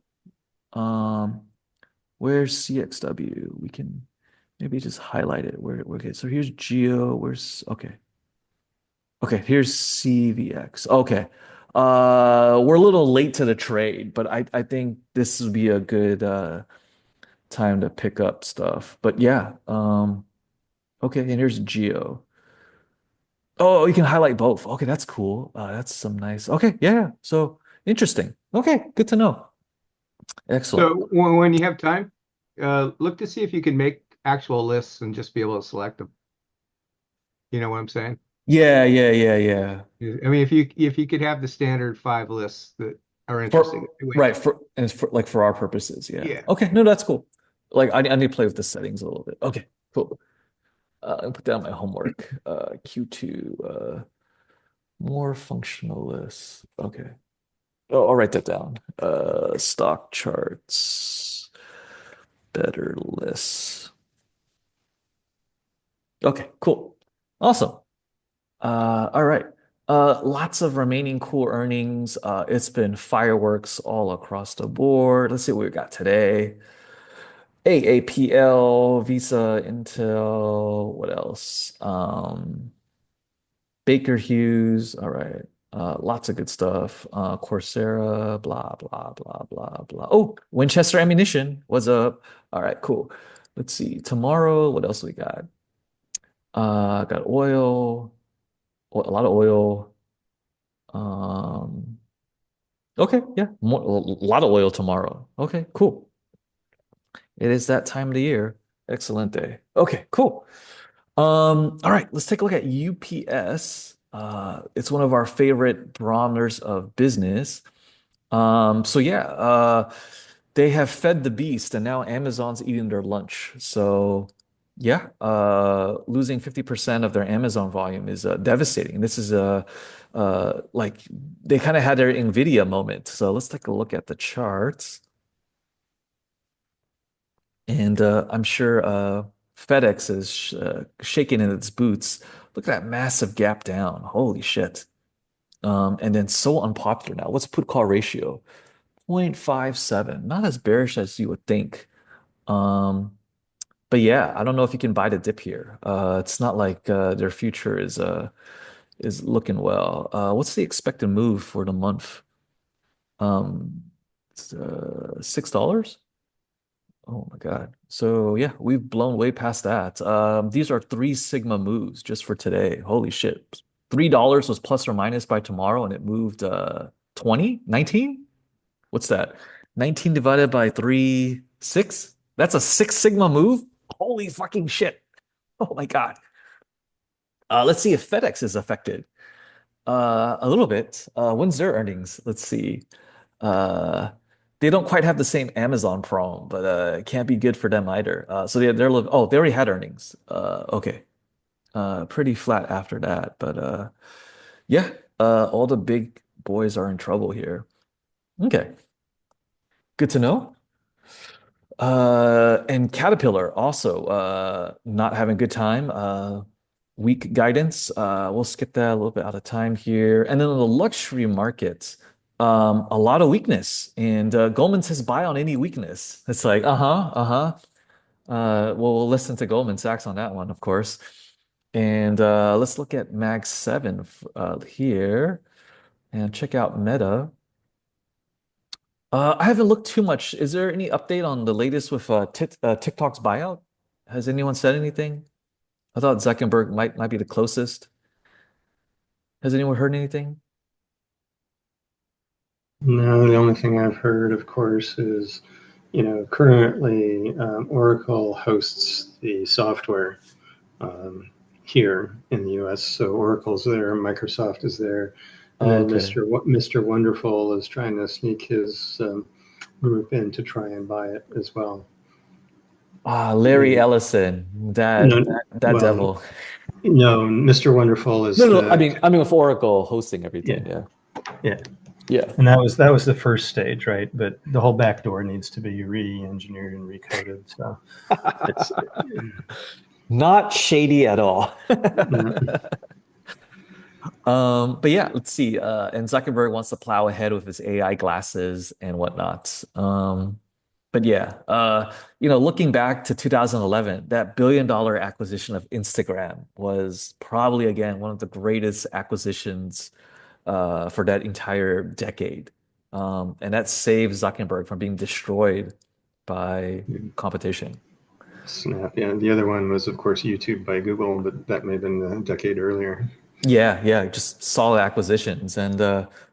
Um, where's CXW? We can maybe just highlight it. Okay, so here's Geo. Where's okay. Okay, here's CVX. Okay. We're a little late to the trade, but I think this would be a good time to pick up stuff. But yeah, okay, and here's Geo. Oh, you can highlight both. Okay, that's cool. That's some nice. Okay, yeah. So interesting. Okay, good to know. Excellent. So when you have time, look to see if you can make actual lists and just be able to select them. You know what I'm saying? Yeah, yeah, yeah, yeah. I mean, if you could have the standard 5 lists that are interesting. For Wait, right for and for like for our purposes, yeah. yeah. Okay, no, that's cool. Like I need to play with the settings a little bit. Okay, cool. I'll put down my homework. Q2, more functional lists. Okay. Oh, I'll write that down. Stock charts, better lists. Okay, cool. Awesome. All right. Lots of remaining cool earnings. It's been fireworks all across the board. Let's see what we got today. AAPL, Visa, Intel, what else? Baker Hughes. All right. Lots of good stuff. Coursera, blah, blah, blah, blah, blah. Oh, Winchester Ammunition. What's up? All right, cool. Let's see. Tomorrow, what else we got? Got oil, a lot of oil. Um, okay, yeah, more, a lot of oil tomorrow. Okay, cool. It is that time of the year. Excellent day. Okay, cool. All right, let's take a look at UPS. It's one of our favorite barometers of business. So yeah, they have fed the beast, and now Amazon's eating their lunch. So yeah, losing 50% of their Amazon volume is devastating. This is like they kind of had their Nvidia moment. So let's take a look at the charts, and I'm sure FedEx is shaking in its boots. Look at that massive gap down. Holy shit. And then so unpopular now. What's put call ratio? 0.57. Not as bearish as you would think. Um, but yeah, I don't know if you can buy the dip here. It's not like their future is looking well. What's the expected move for the month? It's, $6? Oh my God. So yeah, we've blown way past that. These are three sigma moves just for today. Holy shit. $3 was plus or minus by tomorrow, and it moved 20, 19? What's that? 19 divided by 3, 6? That's a six sigma move? Holy fucking shit. Oh my God. Let's see if FedEx is affected. A little bit. When's their earnings? Let's see. Uh, they don't quite have the same Amazon problem, but it can't be good for them either. So oh, they already had earnings. Okay. Pretty flat after that, but yeah, all the big boys are in trouble here. Okay. Good to know. And Caterpillar also not having a good time. Weak guidance. We'll skip that a little bit out of time here. And then on the luxury markets, a lot of weakness. And Goldman says buy on any weakness. It's like, uh-huh, uh-huh. Well, we'll listen to Goldman Sachs on that one, of course. And let's look at Mag 7 here and check out Meta. I haven't looked too much. Is there any update on the latest with TikTok's buyout? Has anyone said anything? I thought Zuckerberg might be the closest. Has anyone heard anything? No, the only thing I've heard, of course, is, currently Oracle hosts the software um, here in the US. So Oracle's there, Microsoft is there, and then Okay. Mr. Wonderful is trying to sneak his group in to try and buy it as well. Larry And Ellison, no, that well, devil. no, Mr. Wonderful No, is no, no. I the mean, I mean with Oracle hosting everything. yeah, Yeah, yeah. yeah. And that was the first stage, right? But the whole backdoor needs to be re-engineered and recoded. So it's Not shady at all. uh, But yeah, let's see. And Zuckerberg wants to plow ahead with his AI glasses and whatnot. But yeah, looking back to 2011, that billion-dollar acquisition of Instagram was probably again one of the greatest acquisitions for that entire decade. And that saved Zuckerberg from being destroyed by competition. Snap. Yeah. The other one was, of course, YouTube by Google, but that may have been a decade earlier. Yeah, yeah, just solid acquisitions and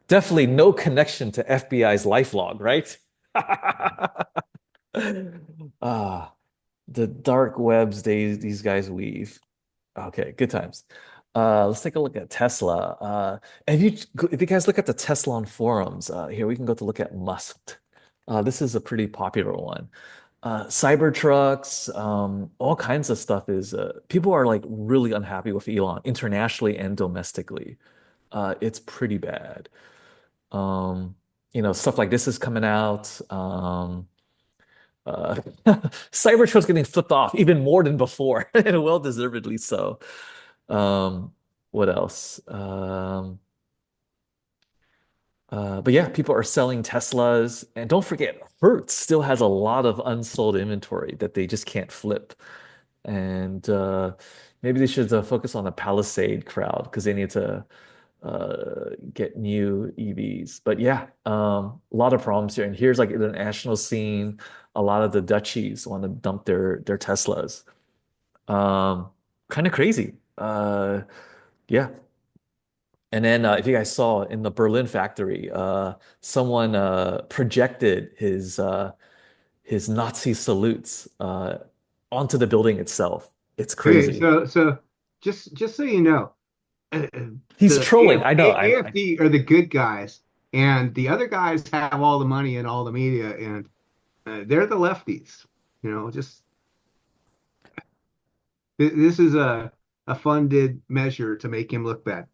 definitely no connection to FBI's LifeLog, right? Ah, the dark webs these guys weave. Okay, good times. Let's take a look at Tesla. If you guys look at the Tesla on forums, here we can go to look at Musk. This is a pretty popular one. Cybertrucks, all kinds of stuff is people are like really unhappy with Elon internationally and domestically. It's pretty bad. Um, stuff like this is coming out. Cybertruck's getting flipped off even more than before, and well deservedly so. Um, what else? But yeah, people are selling Teslas. And don't forget, Hertz still has a lot of unsold inventory that they just can't flip. And maybe they should focus on the Palisade crowd because they need to get new EVs. But yeah, a lot of problems here. And here's like the national scene. A lot of the Dutchies want to dump their Teslas. Kind of crazy. Yeah. And then if you guys saw in the Berlin factory, someone projected his Nazi salutes onto the building itself. It's Okay, crazy. so just so you know, He's the trolling. I know. AFD are the good guys, and the other guys have all the money and all the media, and they're the lefties. Just this is a funded measure to make him look bad.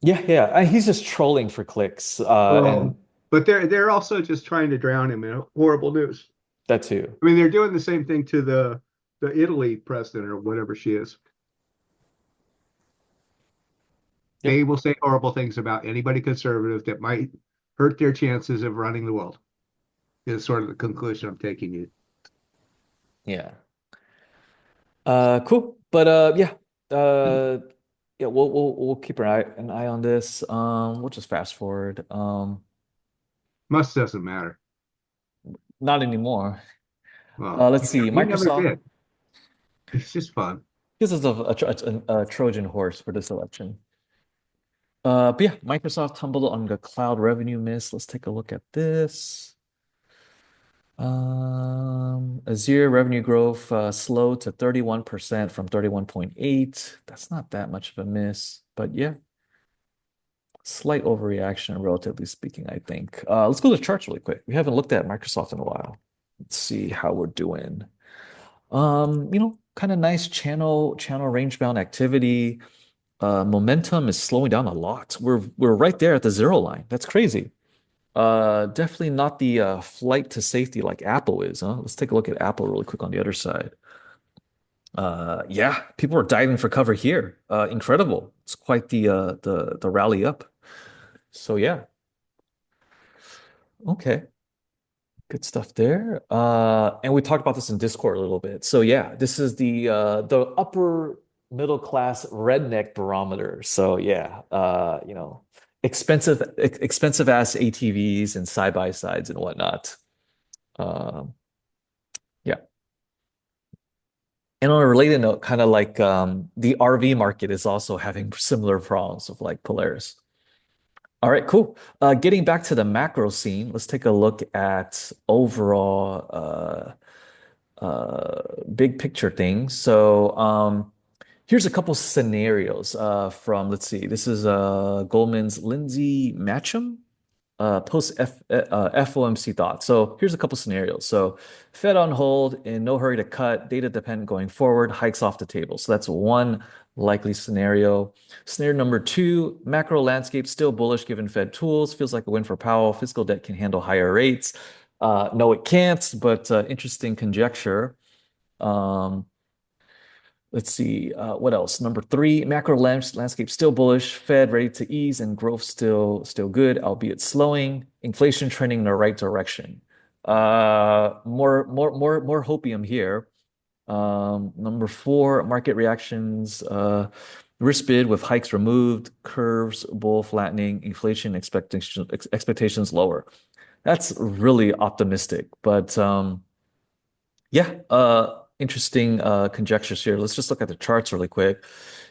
Yeah, yeah. He's just trolling for clicks. And Well, but they're also just trying to drown him in horrible news. that too. I mean, they're doing the same thing to the Italy president or whatever she is. Yep. They will say horrible things about anybody conservative that might hurt their chances of running the world. Is sort of the conclusion I'm taking you. Yeah. Cool. But yeah. Yeah, we'll keep an eye on this. We'll just fast forward. Must doesn't matter. Not anymore. Well, Let's see. he never Microsoft did. It's just fun. gives us a Trojan horse for this election. But yeah, Microsoft tumbled on the cloud revenue miss. Let's take a look at this. Azure revenue growth slowed to 31% from 31.8. That's not that much of a miss, but yeah, slight overreaction, relatively speaking, I think. Let's go to the charts really quick. We haven't looked at Microsoft in a while. Let's see how we're doing. Kind of nice channel range bound activity. Momentum is slowing down a lot. We're right there at the zero line. That's crazy. Definitely not the flight to safety like Apple is, huh? Let's take a look at Apple really quick on the other side. Yeah, people are diving for cover here. Incredible. It's quite the rally up. So yeah. Okay. Good stuff there. And we talked about this in Discord a little bit. So yeah, this is the upper middle class redneck barometer. So yeah, expensive ass ATVs and side by sides and whatnot. Um, yeah. And on a related note, kind of like the RV market is also having similar problems with like Polaris. All right, cool. Getting back to the macro scene, let's take a look at overall big picture things. So here's a couple scenarios from, let's see, this is Goldman's Lindsay Matcham post FOMC thoughts. So here's a couple scenarios. So Fed on hold, in no hurry to cut, data dependent going forward, hikes off the table. So that's one likely scenario. Scenario number two, macro landscape still bullish given Fed tools. Feels like a win for Powell. Fiscal debt can handle higher rates. No, it can't, but interesting conjecture. Um, Let's see, what else? Number three, macro landscape still bullish, Fed ready to ease, and growth still good, albeit slowing. Inflation trending in the right direction. More hopium here. Number four, market reactions, risk bid with hikes removed, curves bull flattening, inflation expectations lower. That's really optimistic, but yeah, interesting conjectures here. Let's just look at the charts really quick.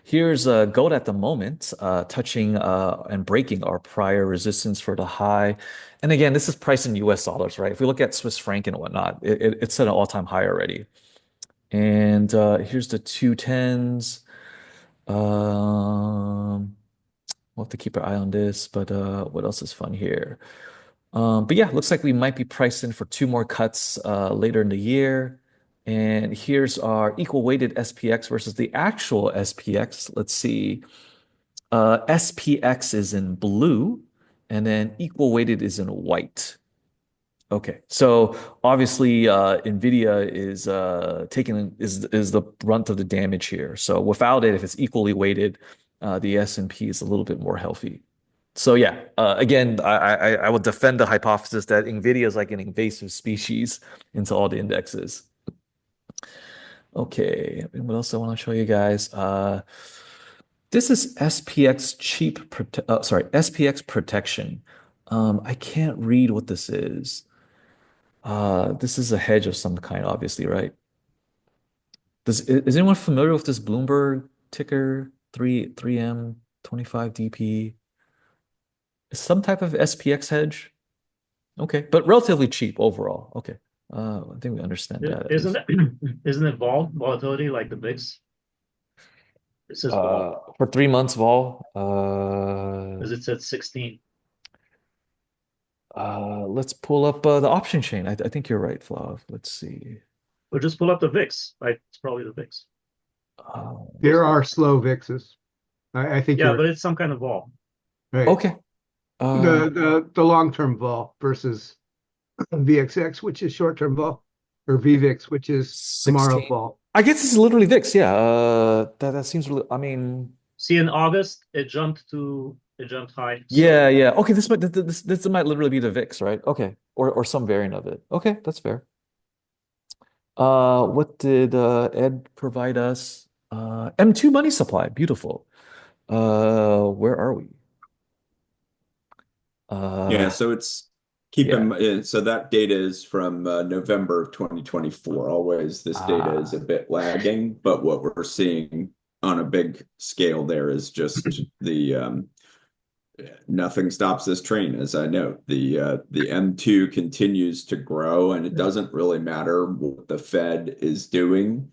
Here's gold at the moment, touching and breaking our prior resistance for the high. And again, this is priced in US dollars, right? If we look at Swiss franc and whatnot, it's at an all-time high already. And here's the 210s. We'll have to keep our eye on this, but what else is fun here? But yeah, looks like we might be priced in for two more cuts later in the year. And here's our equal weighted SPX versus the actual SPX. Let's see. SPX is in blue, and then equal weighted is in white. Okay. So obviously, Nvidia is taking is the brunt of the damage here. So without it, if it's equally weighted, the S&P is a little bit more healthy. So yeah, again, I would defend the hypothesis that Nvidia is like an invasive species into all the indexes. Okay, and what else I want to show you guys? This is SPX SPX protection. I can't read what this is. This is a hedge of some kind, obviously, right? Is anyone familiar with this Bloomberg ticker 3M 25DP? It's some type of SPX hedge. Okay, but relatively cheap overall. Okay. I think we understand that at Isn't least. it isn't it volatility like the VIX? It says vol For 3 months, vol. because it said 16. Let's pull up the option chain. I think you're right, Flav. Let's see. Or just pull up the VIX. Right? It's probably the VIX. There are slow VIXs. I think Yeah, you're but it's some kind of vol. right. Okay. The long-term vol versus VXX, which is short-term vol, or VVIX, which is tomorrow 16. vol. I guess it's literally VIX. Yeah. That seems really. I mean, See, in August it jumped high. yeah, So yeah. Okay, this might literally be the VIX, right? Okay, or some variant of it. Okay, that's fair. What did Ed provide us? M2 money supply. Beautiful. Where are we? Yeah, Uh, so it's keep yeah. so that data is from November of 2024. Always this data is a Ah, bit lagging, but what we're seeing on a big scale there is just the nothing stops this train, as I note. The M2 continues to grow, and it doesn't really matter what the Fed is doing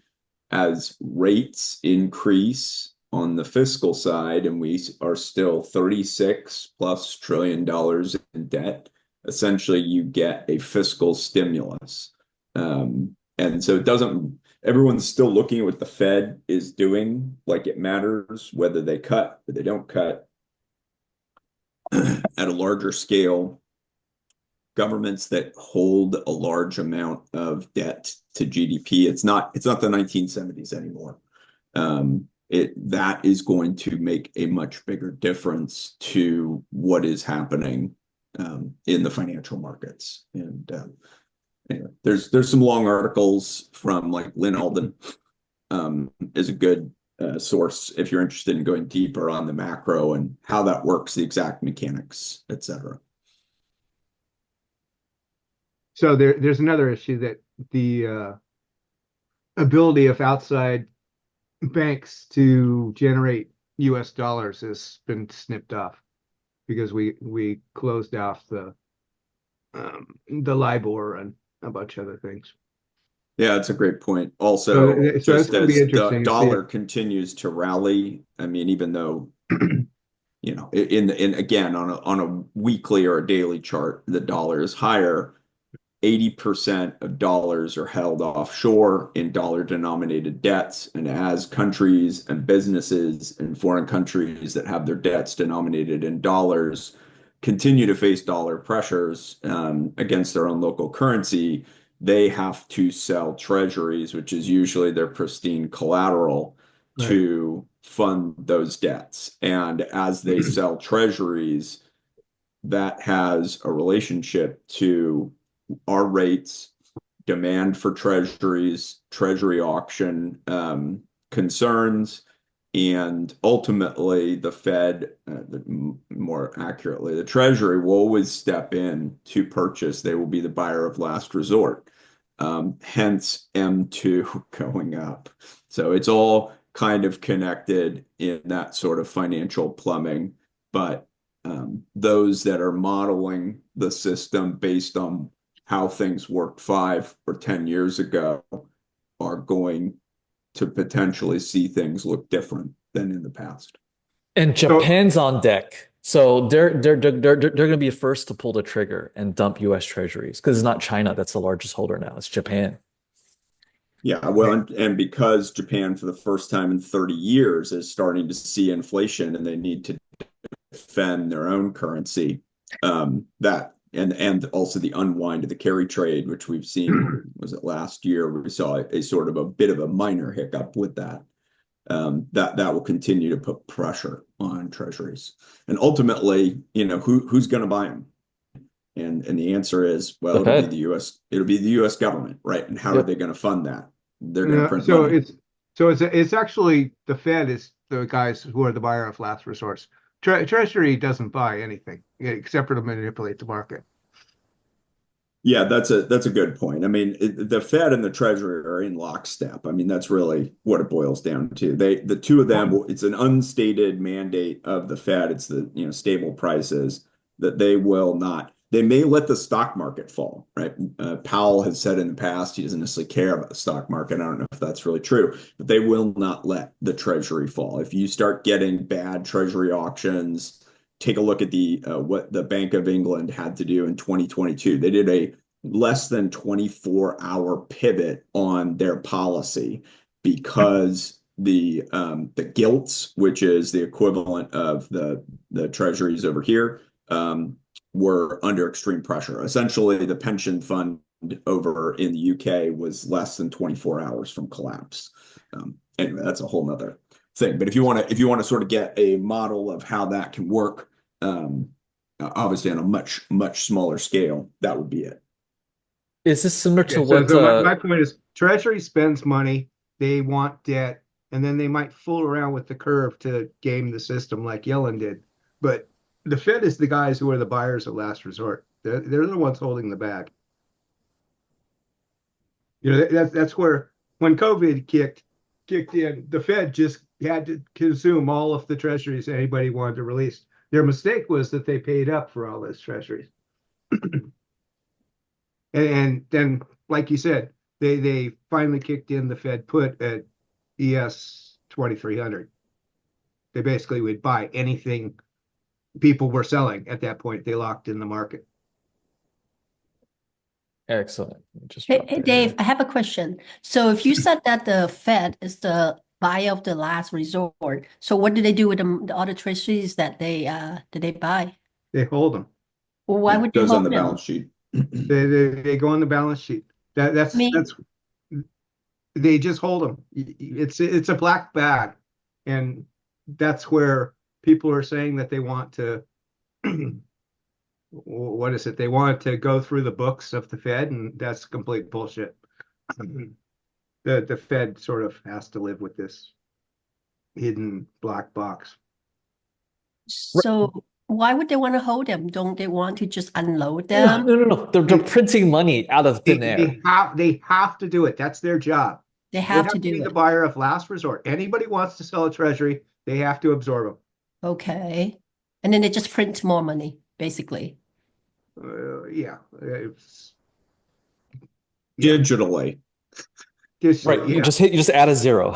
as rates increase on the fiscal side, and we are still 36 plus trillion dollars in debt. Essentially, you get a fiscal stimulus. And so it doesn't, everyone's still looking at what the Fed is doing, like it matters whether they cut or they don't cut at a larger scale. Governments that hold a large amount of debt to GDP, it's not the 1970s anymore. That is going to make a much bigger difference to what is happening in the financial markets. And anyway, there's some long articles from like Lynn Alden is a good source if you're interested in going deeper on the macro and how that works, the exact mechanics, etc. So there's another issue that the ability of outside banks to generate US dollars has been snipped off because we closed off the LIBOR and a bunch of other things. Yeah, that's a great point. Also, So that's just going to be as the interesting to see dollar it. continues to rally, I mean, even though, in again on a weekly or a daily chart, the dollar is higher, 80% of dollars are held offshore in dollar-denominated debts. And as countries and businesses in foreign countries that have their debts denominated in dollars continue to face dollar pressures against their own local currency, they have to sell treasuries, which is usually their pristine collateral, Right. to fund those debts. And as they sell treasuries, that has a relationship to our rates, demand for treasuries, treasury auction concerns, and ultimately the Fed, more accurately, the Treasury will always step in to purchase. They will be the buyer of last resort. Hence M2 going up. So it's all kind of connected in that sort of financial plumbing, but those that are modeling the system based on how things worked 5 or 10 years ago are going to potentially see things look different than in the past. and So Japan's on deck. So they're going to be first to pull the trigger and dump US treasuries because it's not China that's the largest holder now. It's Japan. Yeah, well, and because Japan for the first time in 30 years is starting to see inflation and they need to defend their own currency, that And also the unwind of the carry trade, which we've seen, was it last year? We saw a sort of a bit of a minor hiccup with that. That will continue to put pressure on treasuries. And ultimately, who's going to buy them? And the answer is, well, The it'll be Fed. the US government, right? And how are Yep. they going to fund that? They're going to print So money. it's actually the Fed is the guys who are the buyer of last resource. Treasury doesn't buy anything except for to manipulate the market. Yeah, that's a good point. I mean, the Fed and the Treasury are in lockstep. I mean, that's really what it boils down to. The two of them, it's an unstated mandate of the Fed. It's the, stable prices that they will not. They may let the stock market fall, right? Powell has said in the past he doesn't necessarily care about the stock market. I don't know if that's really true, but they will not let the Treasury fall. If you start getting bad Treasury auctions, take a look at what the Bank of England had to do in 2022. They did a less than 24-hour pivot on their policy because the gilts, which is the equivalent of the treasuries over here, were under extreme pressure. Essentially, the pension fund over in the UK was less than 24 hours from collapse. Anyway, that's a whole nother thing. But if you want to sort of get a model of how that can work, obviously on a much, much smaller scale, that would be it. Is this similar to Okay, what so my point is Treasury spends money, they want debt, and then they might fool around with the curve to game the system like Yellen did. But the Fed is the guys who are the buyers of last resort. They're the ones holding the bag. That's where when COVID kicked in, the Fed just had to consume all of the treasuries anybody wanted to release. Their mistake was that they paid up for all those treasuries. And then, like you said, they finally kicked in the Fed put at ES 2300. They basically would buy anything people were selling at that point. They locked in the market. excellent. Just Hey, drop hey that Dave, here. I have a question. So if you said that the Fed is the buyer of the last resort, so what do they do with the other treasuries that they buy? They hold them. Well, why would It they goes on hold the them? balance sheet. They go on the balance sheet. I mean, That's they just hold them. It's a black bag, and that's where people are saying that they want to. What is it? They want to go through the books of the Fed, and that's complete bullshit. The Fed sort of has to live with this hidden black box. so why would they want to hold them? Don't they want to just unload No, them? no, no, no. They're printing money out of thin air. They have to do it. That's their job. They They have have to to be do the it. buyer of last resort. Anybody wants to sell a treasury, they have to absorb them. Okay. And then they just print more money, basically. Yeah, yeah. Digitally. Right. You Yeah. just add a zero.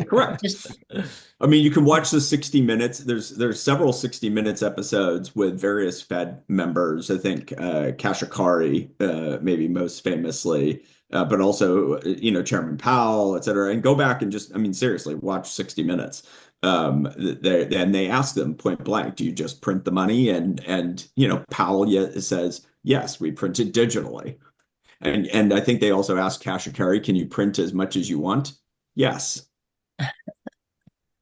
Correct. Just I mean, you can watch the 60 Minutes. There's several 60 Minutes episodes with various Fed members. I think Kashikari, maybe most famously, but also Chairman Powell, et cetera. And go back and just, I mean, seriously, watch 60 Minutes. They ask them point blank, do you just print the money? And Powell says, yes, we print it digitally. And I think they also asked Kashikari, can you print as much as you want? Yes.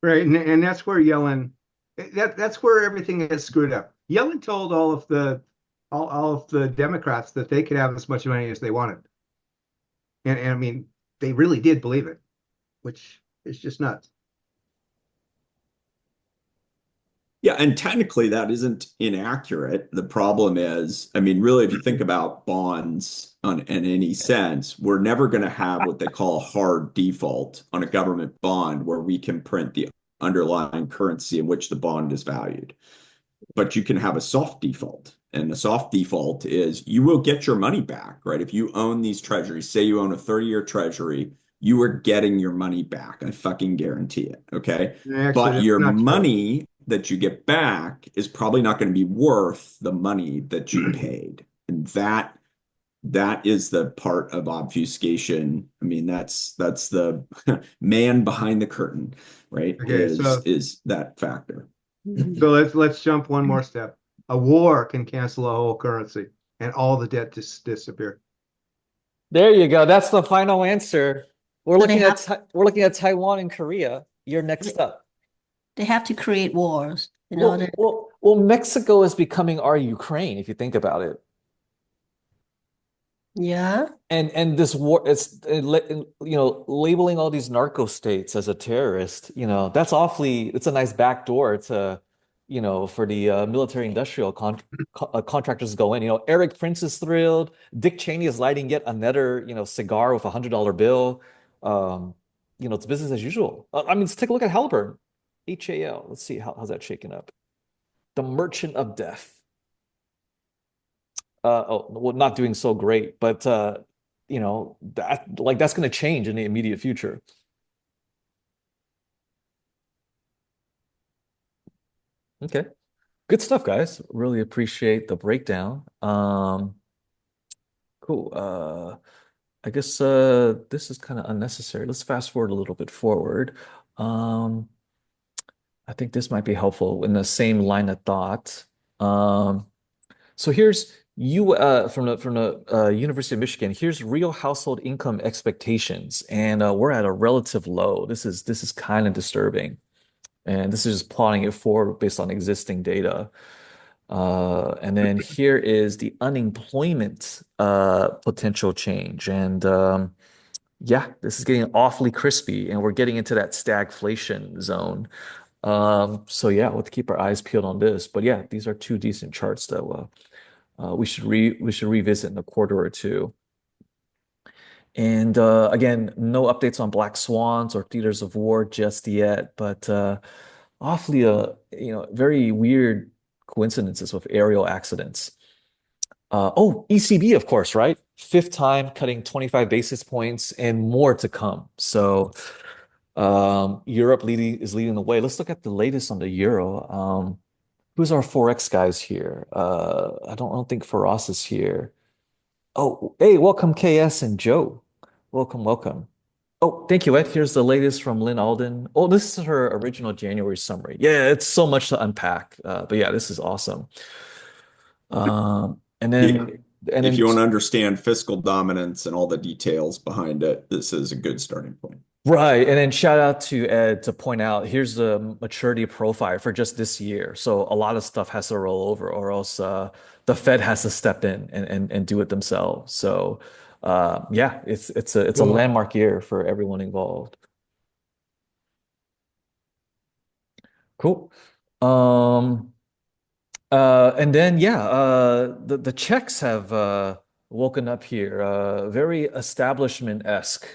Right. And that's where Yellen that's where everything is screwed up. Yellen told all of the Democrats that they could have as much money as they wanted. And I mean, they really did believe it, which is just nuts. Yeah, and technically that isn't inaccurate. The problem is, I mean, really, if you think about bonds in any sense, we're never going to have what they call a hard default on a government bond where we can print the underlying currency in which the bond is valued. But you can have a soft default. And the soft default is you will get your money back, right? If you own these treasuries, say you own a 30-year treasury, you are getting your money back. I fucking guarantee it. Okay. Actually, But that's your not true. money that you get back is probably not going to be worth the money that you paid. And that is the part of obfuscation. I mean, that's the man behind the curtain, right? Okay, Is that factor. so let's jump one more step. A war can cancel a whole currency. and all the debt disappear. There you go. That's the final answer. We're So they looking at have we're looking at Taiwan and Korea. You're next up. they have to create wars in order. Well, Mexico is becoming our Ukraine, if you think about it. Yeah. And this war, labeling all these narco states as a terrorist, that's it's a nice backdoor to, for the military industrial contractors to go in. Eric Prince is thrilled. Dick Cheney is lighting yet another, cigar with $100 bill. Um, it's business as usual. I mean, let's take a look at Halliburton, HAL. Let's see how's that shaking up. The Merchant of Death. Well, not doing so great, but that's going to change in the immediate future. Okay, good stuff, guys. Really appreciate the breakdown. Cool. I guess this is kind of unnecessary. Let's fast forward a little bit forward. I think this might be helpful in the same line of thought. So here's you from the University of Michigan. Here's real household income expectations, and we're at a relative low. This is kind of disturbing, and this is just plotting it forward based on existing data. And then here is the unemployment potential change, and yeah, this is getting awfully crispy, and we're getting into that stagflation zone. So yeah, we'll have to keep our eyes peeled on this. But yeah, these are two decent charts that we should revisit in a quarter or two. And again, no updates on black swans or theaters of war just yet, but awfully very weird coincidences with aerial accidents. ECB, of course, right? Fifth time cutting 25 basis points and more to come. So Europe is leading the way. Let's look at the latest on the euro. Who's our Forex guys here? I don't think Faraz is here. Oh, hey, welcome KS and Joe. Welcome. Oh, thank you, Ed. Here's the latest from Lynn Alden. Oh, this is her original January summary. Yeah, it's so much to unpack. But yeah, this is awesome. And then if you want to understand fiscal dominance and all the details behind it, this is a good starting point. Right. And then shout out to Ed to point out here's the maturity profile for just this year. So a lot of stuff has to roll over or else the Fed has to step in and do it themselves. So yeah, it's a landmark year for everyone involved. Cool. And then yeah, the Czechs have woken up here, very establishment-esque.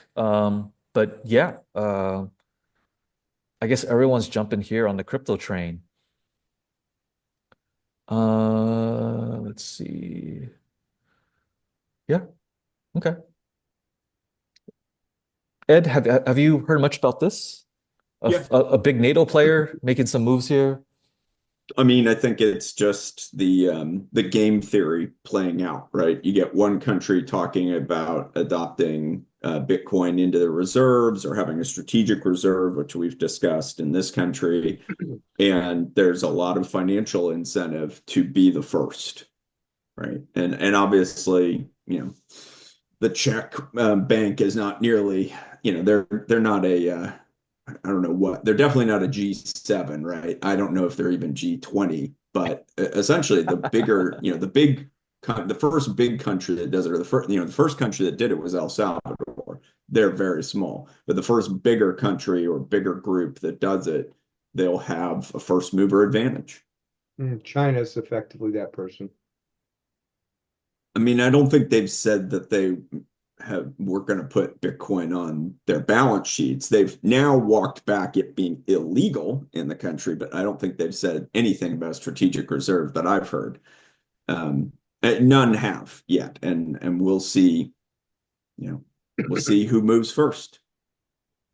But yeah, I guess everyone's jumping here on the crypto train. Let's see. Yeah, okay. Ed, have you heard much about this? A big NATO player making some moves here? I mean, I think it's just the game theory playing out, right? You get one country talking about adopting Bitcoin into the reserves or having a strategic reserve, which we've discussed in this country. And there's a lot of financial incentive to be the first, right? And obviously, the Czech bank is not nearly, they're not a I don't know what, they're definitely not a G7, right? I don't know if they're even G20, but essentially the bigger, the first big country that does it, or the first country that did it was El Salvador. They're very small, but the first bigger country or bigger group that does it, they'll have a first mover advantage. China's effectively that person. I mean, I don't think they've said that we're going to put Bitcoin on their balance sheets. They've now walked back it being illegal in the country, but I don't think they've said anything about a strategic reserve that I've heard. None have yet, and we'll see. We'll see who moves first.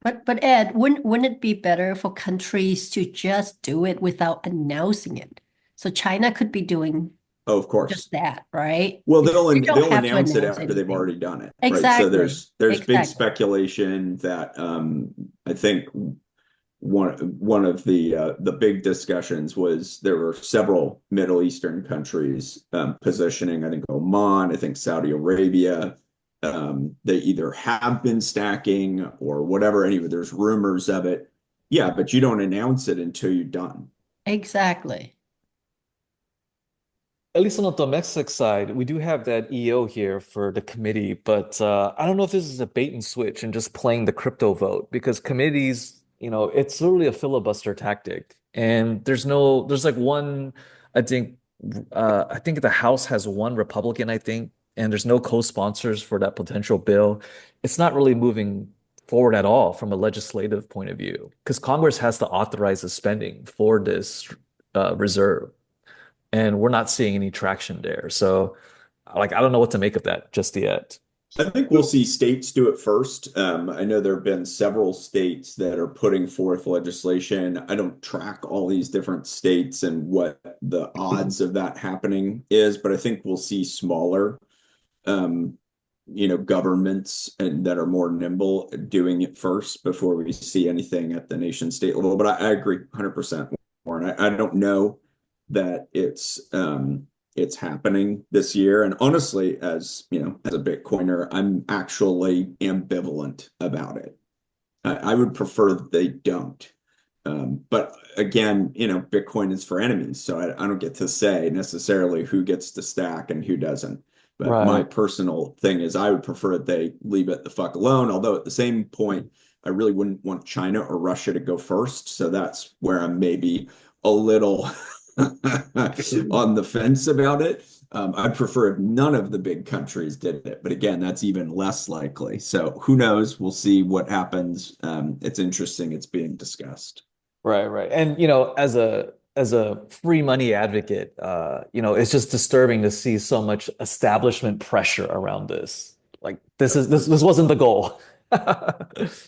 But Ed, wouldn't it be better for countries to just do it without announcing it? So China could be doing of course just that, right? Well, they'll announce it after they've already done it. Exactly. Right? So there's big speculation that I think one of the big discussions was there were several Middle Eastern countries positioning. I think Oman, I think Saudi Arabia. They either have been stacking or whatever. Anyway, there's rumors of it. Yeah, but you don't announce it until you're done. Exactly. At least on the domestic side, we do have that EO here for the committee, but I don't know if this is a bait and switch and just playing the crypto vote because committees, it's literally a filibuster tactic. And there's like one, I think, I think the House has one Republican, I think, and there's no co-sponsors for that potential bill. It's not really moving forward at all from a legislative point of view because Congress has to authorize the spending for this reserve and we're not seeing any traction there. So, like, I don't know what to make of that just yet. I think we'll see states do it first. I know there have been several states that are putting forth legislation. I don't track all these different states and what the odds of that happening is, but I think we'll see smaller, governments and that are more nimble doing it first before we see anything at the nation state level. But I agree 100%, Warren. I don't know that it's happening this year. And honestly, as as a Bitcoiner, I'm actually ambivalent about it. I would prefer that they don't. But again, Bitcoin is for enemies, so I don't get to say necessarily who gets to stack and who doesn't. But my Right. personal thing is I would prefer that they leave it the fuck alone. Although at the same point, I really wouldn't want China or Russia to go first. So that's where I'm maybe a little on the fence about it. I'd prefer if none of the big countries did it, but again, that's even less likely. So who knows? We'll see what happens. It's interesting. It's being discussed. Right, right. And as a free money advocate, it's just disturbing to see so much establishment pressure around this. Like this wasn't the goal.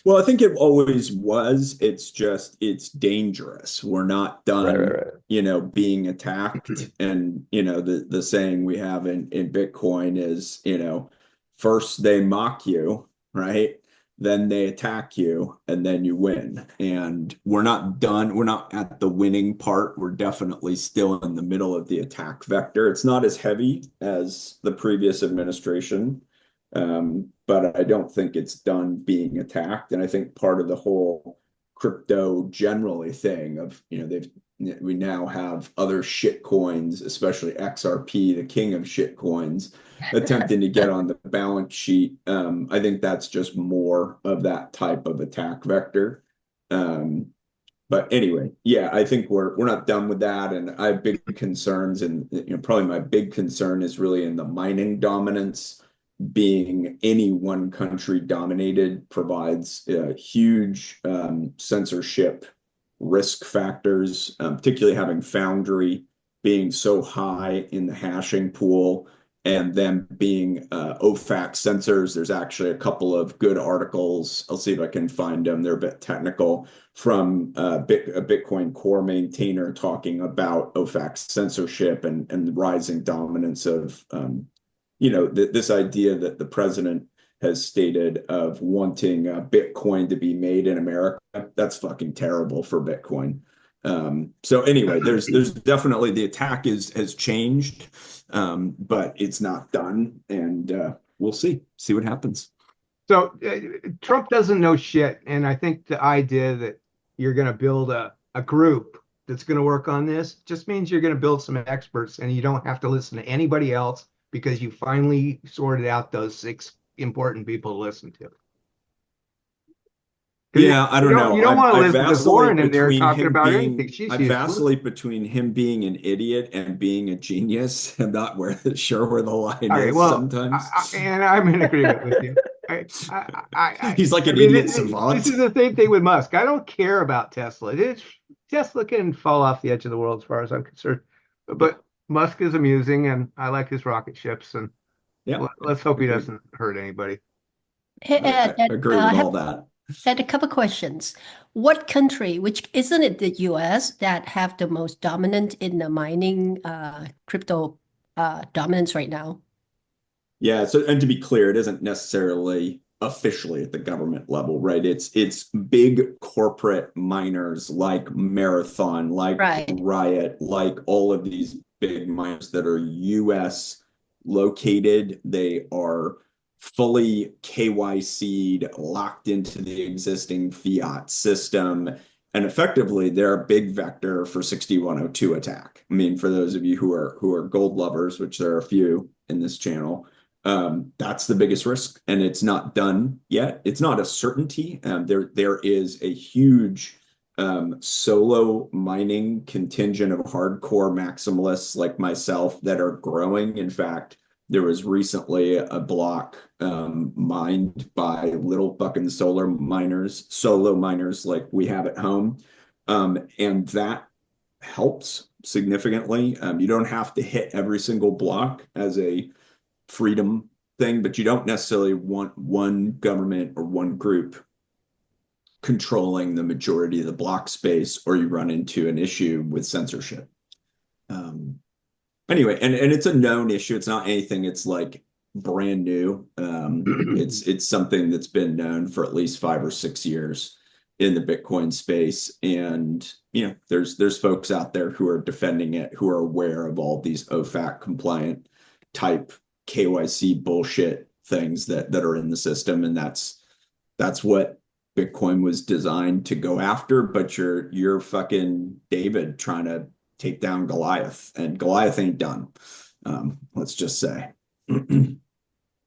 Well, I think it always was. It's dangerous. We're not Right, right, done, right. being attacked. And, the saying we have in Bitcoin is, first they mock you, right? Then they attack you, and then you win. And we're not done. We're not at the winning part. We're definitely still in the middle of the attack vector. It's not as heavy as the previous administration. But I don't think it's done being attacked. And I think part of the whole crypto generally thing of, we now have other shit coins, especially XRP, the king of shit coins, attempting to get on the balance sheet. I think that's just more of that type of attack vector. But anyway, yeah, I think we're not done with that, and I have big concerns, and probably my big concern is really in the mining dominance. Being any one country dominated provides huge censorship risk factors, particularly having Foundry being so high in the hashing pool and them being OFAC sensors. There's actually a couple of good articles. I'll see if I can find them. They're a bit technical from a Bitcoin core maintainer talking about OFAC censorship and the rising dominance of this idea that the president has stated of wanting Bitcoin to be made in America. That's fucking terrible for Bitcoin. So anyway, there's definitely the attack has changed, but it's not done, and we'll see what happens. So Trump doesn't know shit, and I think the idea that you're going to build a group that's going to work on this just means you're going to build some experts, and you don't have to listen to anybody else because you finally sorted out those 6 important people to listen to. Yeah, I don't know. You don't want to I listen to vacillate Lauren in there between talking him about being anything. She's I useless. vacillate between him being an idiot and being a genius. I'm not sure where the line Okay, is well, sometimes. and I'm in agreement with you. He's like I an mean, idiot this savant. is the same thing with Musk. I don't care about Tesla. Tesla can fall off the edge of the world as far as I'm concerned. But Musk is amusing, and I like his rocket ships. And Yeah, let's hope he agreed. doesn't hurt anybody. Hey, I Ed, agree I with have all that. had a couple questions. What country, which isn't it the US, that have the most dominant in the mining crypto dominance right now? Yeah, so and to be clear, it isn't necessarily officially at the government level, right? It's big corporate miners like Marathon, like Right. Riot, like all of these big miners that are US located. They are fully KYC'd, locked into the existing fiat system. And effectively, they're a big vector for 6102 attack. I mean, for those of you who are gold lovers, which there are a few in this channel, that's the biggest risk, and it's not done yet. It's not a certainty. There is a huge solo mining contingent of hardcore maximalists like myself that are growing. In fact, there was recently a block mined by little fucking solo miners like we have at home. And that helps significantly. You don't have to hit every single block as a freedom thing, but you don't necessarily want one government or one group controlling the majority of the block space, or you run into an issue with censorship. Anyway, and it's a known issue. It's not anything it's like brand new. It's something that's been known for at least 5 or 6 years in the Bitcoin space. And there's folks out there who are defending it, who are aware of all these OFAC compliant type KYC bullshit things that are in the system. And that's what Bitcoin was designed to go after. But you're fucking David trying to take down Goliath, and Goliath ain't done. Let's just say. And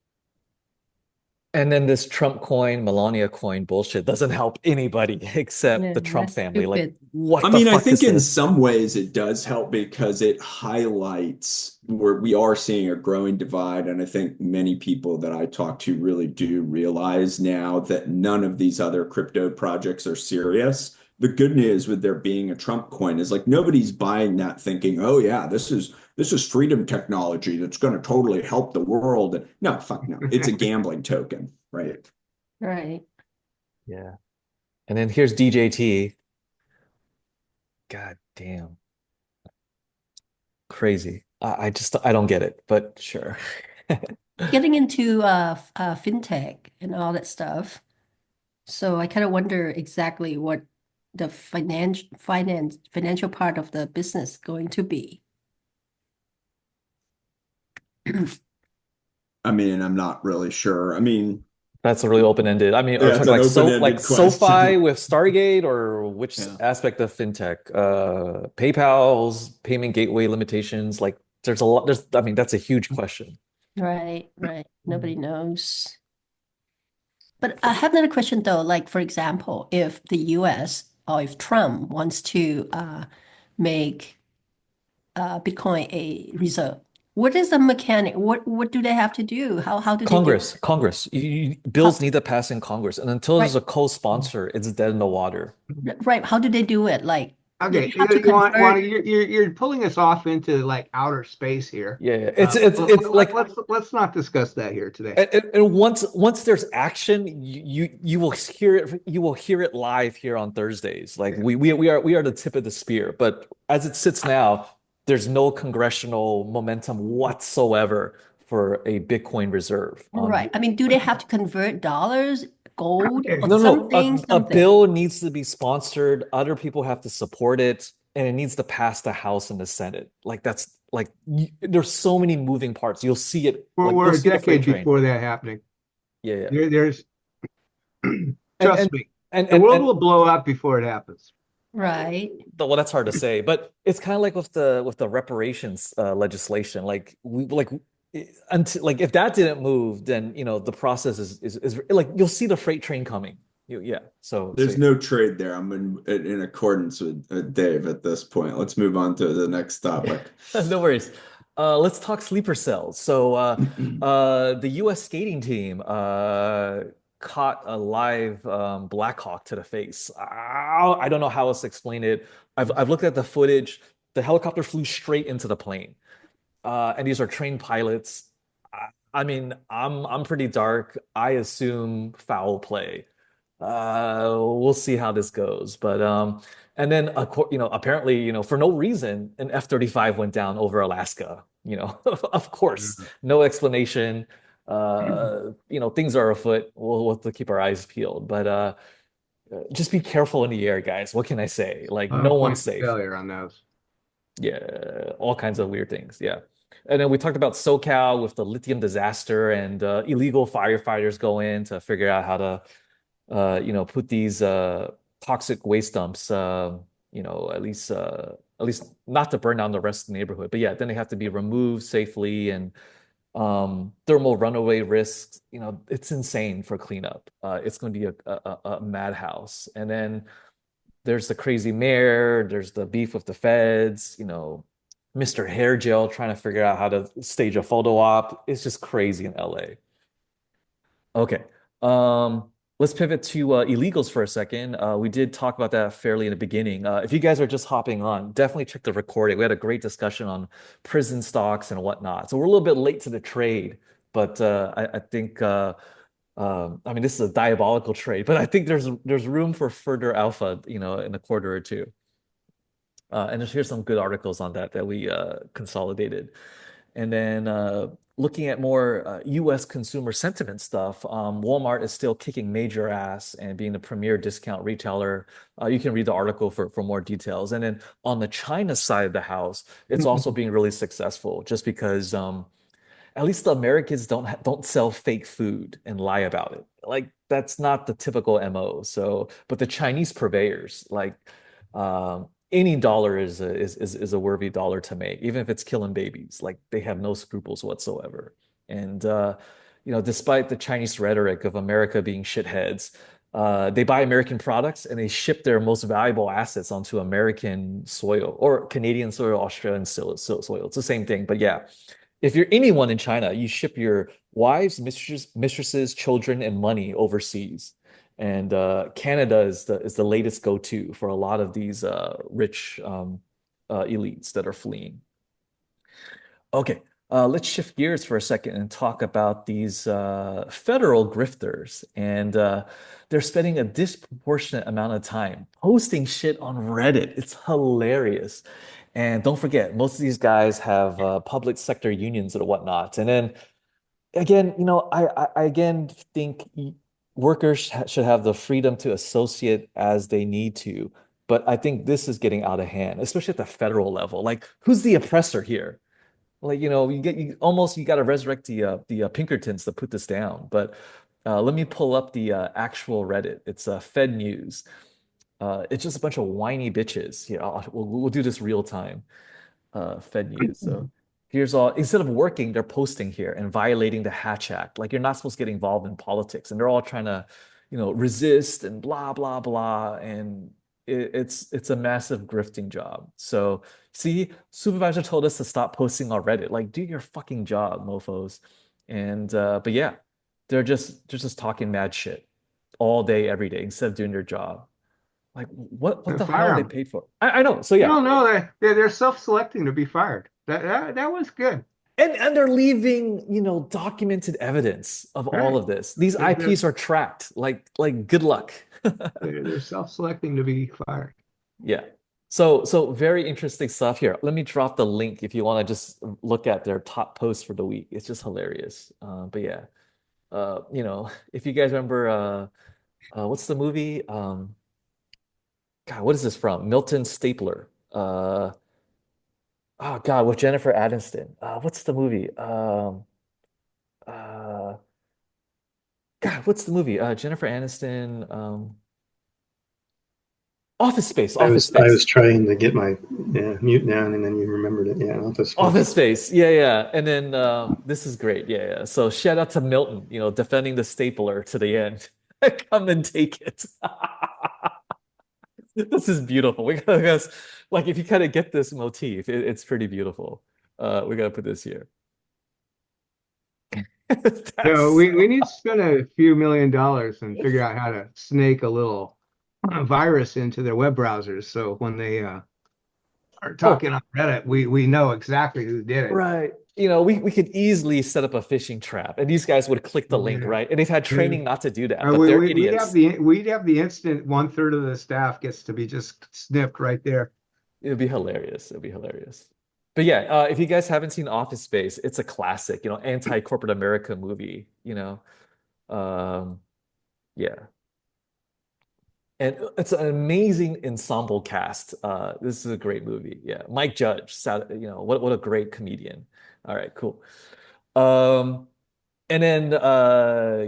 then this Trump coin, Melania coin bullshit doesn't help anybody except Yeah, the Trump that's family. Like, stupid. what I the mean, I fuck is think in this? some ways it does help because it highlights where we are seeing a growing divide. And I think many people that I talk to really do realize now that none of these other crypto projects are serious. The good news with there being a Trump coin is like nobody's buying that thinking, oh yeah, this is freedom technology that's going to totally help the world. And no, fuck no. It's a gambling token, right? Right. Yeah. And then here's DJT. God damn. Crazy. I don't get it, but sure. Getting into fintech and all that stuff. So I kind of wonder exactly what the financial part of the business going to be. I mean, I'm not really sure. I mean, That's a really open-ended. I mean, are we yeah, it's talking an like open-ended SoFi question. with Stargate, or which Yeah. aspect of fintech? PayPal's payment gateway limitations. Like there's a lot, I mean, that's a huge question. Right, right. Nobody knows. But I have another question though, like for example, if the US or if Trump wants to make Bitcoin a reserve, what is the mechanic? What do they have to do? How do they do Congress. Bills how need to pass in Congress, and until there's right a co-sponsor, it's dead in the water. right? How do they do it? Like do Okay, they have to convert? you're pulling us off into like outer space here. Yeah, yeah. It's like Let's not discuss that here today. and once there's action, you will hear it. You will hear it live here on Thursdays. Like we are the tip of the spear. But as it sits now, there's no congressional momentum whatsoever for a Bitcoin reserve on. Right. I mean, do they have to convert dollars, gold, Okay, or No, no, a something? bill needs to be sponsored. Other people have to support it, and it needs to pass the House and the Senate. Like that's like there's so many moving parts. You'll see it. Like we're you'll a see the freight decade train. before that happening. Yeah, yeah. There's And trust me, and the and world and will blow up before it happens. Right. well, that's hard to say, but it's kind of like with the reparations legislation. Like we like until like if that didn't move, then the process is like you'll see the freight train coming. Yeah. So There's no trade there. I'm in accordance with Dave at this point. Let's move on to the next topic. no worries. Let's talk sleeper cells. So the U.S. skating team caught a live Blackhawk to the face. I don't know how else to explain it. I've looked at the footage. The helicopter flew straight into the plane, and these are trained pilots. I mean, I'm pretty dark. I assume foul play. We'll see how this goes. But and then apparently, for no reason, an F-35 went down over Alaska. Of course, no explanation. Things are afoot. We'll have to keep our eyes peeled, but just be careful in the air, guys. What can I say? Like, no one's Points of safe. failure on those. Yeah, all kinds of weird things. Yeah. And then we talked about SoCal with the lithium disaster and illegal firefighters go in to figure out how to, put these toxic waste dumps, at least not to burn down the rest of the neighborhood. But yeah, then they have to be removed safely and thermal runaway risks. It's insane for cleanup. It's going to be a madhouse. And then there's the crazy mayor, there's the beef with the feds, Mr. Hair Gel trying to figure out how to stage a photo op. It's just crazy in LA. Okay. Let's pivot to illegals for a second. We did talk about that fairly in the beginning. If you guys are just hopping on, definitely check the recording. We had a great discussion on prison stocks and whatnot. So we're a little bit late to the trade, but I think I mean, this is a diabolical trade, but I think there's room for further alpha, in a quarter or two. And here's some good articles on that we consolidated. And then looking at more US consumer sentiment stuff, Walmart is still kicking major ass and being the premier discount retailer. You can read the article for more details. And then on the China side of the house, it's also being really successful just because at least the Americans don't sell fake food and lie about it. Like that's not the typical MO. So, but the Chinese purveyors, like any dollar is a worthy dollar to make, even if it's killing babies. Like they have no scruples whatsoever. And despite the Chinese rhetoric of America being shitheads, they buy American products and they ship their most valuable assets onto American soil or Canadian soil, Australian soil. It's the same thing, but yeah, if you're anyone in China, you ship your wives, mistresses, children, and money overseas. And Canada is the latest go-to for a lot of these rich elites that are fleeing. Okay, let's shift gears for a second and talk about these federal grifters. And they're spending a disproportionate amount of time posting shit on Reddit. It's hilarious. And don't forget, most of these guys have public sector unions and whatnot. And then again, I again think workers should have the freedom to associate as they need to. But I think this is getting out of hand, especially at the federal level. Like, who's the oppressor here? Like, you got to resurrect the Pinkertons to put this down. But let me pull up the actual Reddit. It's Fed News. It's just a bunch of whiny bitches. We'll do this real time. Fed News. So here's all. Instead of working, they're posting here and violating the Hatch Act. Like you're not supposed to get involved in politics, and they're all trying to, resist and blah blah blah. And it's a massive grifting job. So see, supervisor told us to stop posting on Reddit. Like, do your fucking job, mofos. And but yeah, they're just talking mad shit all day, every day, instead of doing their job. Like, what the hell Fire are they them. paid for? I know. So yeah, No, no, they're self-selecting to be fired. That was good. and they're leaving, documented evidence of all Right. of this. These They're, IPs are tracked. Like good luck. they're self-selecting to be fired. Yeah. So very interesting stuff here. Let me drop the link if you want to just look at their top posts for the week. It's just hilarious. But yeah, if you guys remember, what's the movie? God, what is this from? Milton Stapler. Oh God, with Jennifer Aniston. What's the movie? Uh, God, what's the movie? Jennifer Aniston. Office Space. Office I was Space. trying to get my mute down, and then you remembered it. Yeah, Office Space. Office Space. Yeah, yeah. And then this is great. Yeah, yeah. So shout out to Milton, defending the stapler to the end. Come and take it. This is beautiful. We gotta guess, like if you kind of get this motif, it's pretty beautiful. We gotta put this here. No, That's we need to spend a few $1 million and figure out how to snake a little virus into their web browsers. So when they are oh, talking on Reddit, we know exactly who did it. right. We could easily set up a phishing trap, and these guys would click the link, Yeah. right? And they've had training And, not to do that, but they're idiots. we'd have the instant 1/3 of the staff gets to be just snipped right there. It'd be hilarious. It'd be hilarious. But yeah, if you guys haven't seen Office Space, it's a classic, anti-corporate. Movie. Um, yeah. And it's an amazing ensemble cast. This is a great movie. Yeah. Mike Judge, what a great comedian. All right, cool. Um, and then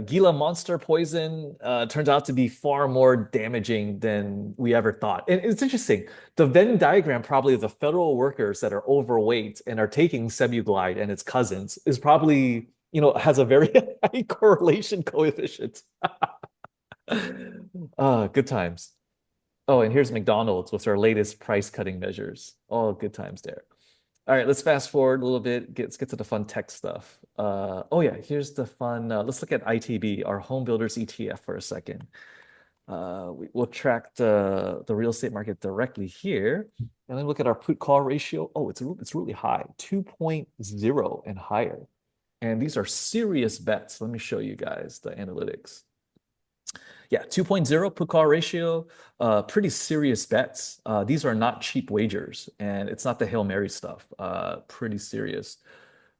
Gila monster poison turns out to be far more damaging than we ever thought. And it's interesting. The Venn diagram probably of the federal workers that are overweight and are taking Semaglutide and its cousins is probably, has a very high correlation coefficient. Good times. Oh, and here's McDonald's with our latest price cutting measures. Oh, good times there. All right, let's fast forward a little bit. Let's get to the fun tech stuff. Oh yeah, here's the fun. Let's look at ITB, our home builders ETF for a second. We'll track the real estate market directly here, and then look at our put call ratio. Oh, it's really high, 2.0 and higher. And these are serious bets. Let me show you guys the analytics. Yeah, 2.0 put call ratio, pretty serious bets. These are not cheap wagers, and it's not the Hail Mary stuff. Pretty serious.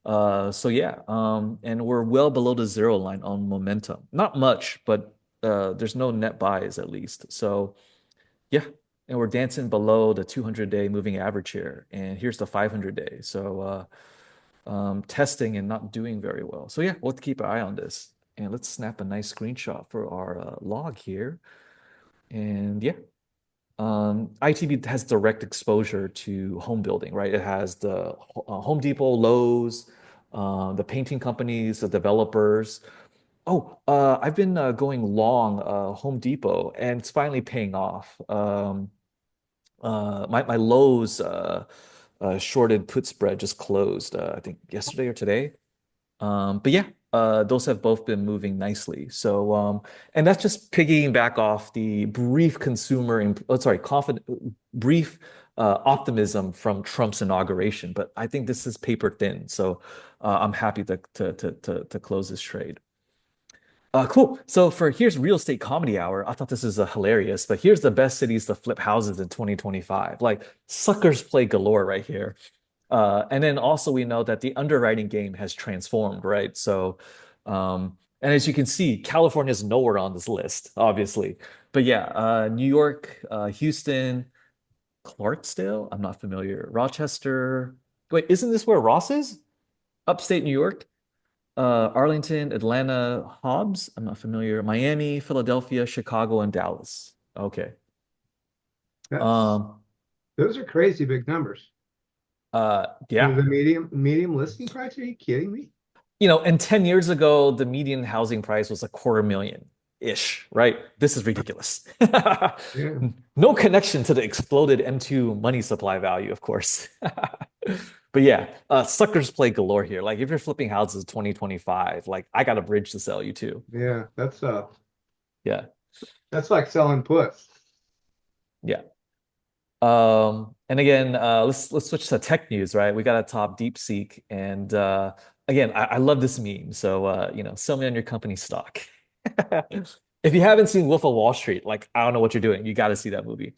So yeah, and we're well below the zero line on momentum. Not much, but there's no net buys at least. So yeah, and we're dancing below the 200-day moving average here. And here's the 500-day. So testing and not doing very well. So yeah, we'll have to keep an eye on this. And let's snap a nice screenshot for our log here. And yeah, ITB has direct exposure to home building, right? It has the Home Depot, Lowe's, the painting companies, the developers. Oh, I've been going long Home Depot, and it's finally paying off. My Lowe's shorted put spread just closed, I think yesterday or today. But yeah, those have both been moving nicely. So, and that's just piggying back off the brief confident, brief optimism from Trump's inauguration. But I think this is paper thin. So, I'm happy to close this trade. Cool. So here's real estate comedy hour. I thought this is hilarious, but here's the best cities to flip houses in 2025. Like suckers play galore right here. And then also we know that the underwriting game has transformed, right? So, and as you can see, California is nowhere on this list, obviously. But yeah, New York, Houston, Clarksdale, I'm not familiar. Rochester. Wait, isn't this where Ross is? Upstate New York? Arlington, Atlanta, Hobbs, I'm not familiar. Miami, Philadelphia, Chicago, and Dallas. Okay. That's Um, those are crazy big numbers. yeah. The medium listing price? Are you kidding me? And 10 years ago, the median housing price was a quarter million-ish, right? This is ridiculous. Yeah. No connection to the exploded M2 money supply value, of course. But yeah, suckers play galore here. Like if you're flipping houses 2025, like I got a bridge to sell you too. Yeah, Yeah, that's like selling puts. yeah. And again, let's switch to tech news, right? We got a top DeepSeek, and again, I love this meme. So sell me on your company stock. If you haven't seen Wolf of Wall Street, like I don't know what you're doing. You got to see that movie.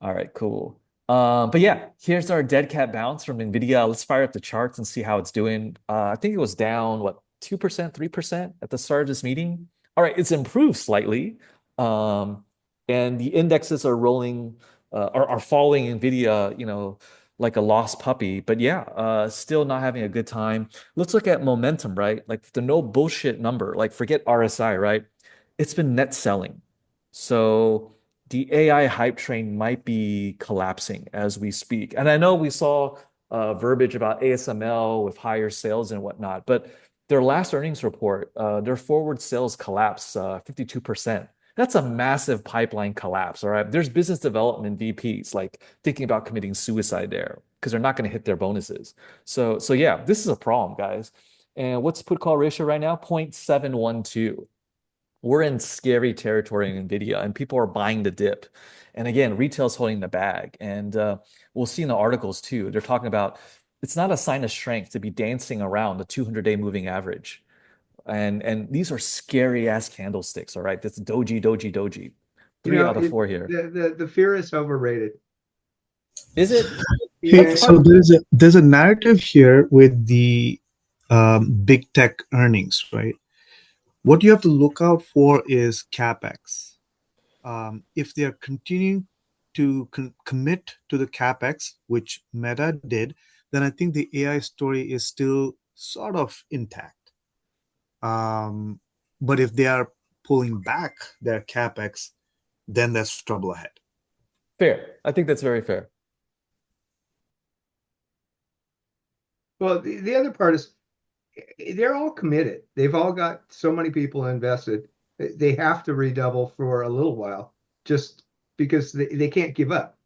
All right, cool. But yeah, here's our dead cat bounce from NVIDIA. Let's fire up the charts and see how it's doing. I think it was down, what, 2%, 3% at the start of this meeting. All right, it's improved slightly. And the indexes are rolling, are following NVIDIA, like a lost puppy. But yeah, still not having a good time. Let's look at momentum, right? Like the no bullshit number, like forget RSI, right? It's been net selling. So the AI hype train might be collapsing as we speak. And I know we saw verbiage about ASML with higher sales and whatnot, but their last earnings report, their forward sales collapsed 52%. That's a massive pipeline collapse, all right? There's business development VPs like thinking about committing suicide there because they're not going to hit their bonuses. So yeah, this is a problem, guys. And what's put call ratio right now? 0.712. We're in scary territory in NVIDIA, and people are buying the dip. And again, retail's holding the bag. And we'll see in the articles too. They're talking about it's not a sign of strength to be dancing around the 200-day moving average. And these are scary ass candlesticks. All right, that's doji, doji, doji. Three out of four here. The fear is overrated. Is it? Hey, Yeah, so there's a narrative here with the big tech earnings, right? What you have to look out for is capex. If they are continuing to commit to the capex, which Meta did, then I think the AI story is still sort of intact. Um, but if they are pulling back their capex, then there's trouble ahead. Fair. I think that's very fair. well, the other part is they're all committed. They've all got so many people invested. They have to redouble for a little while just because they can't give up.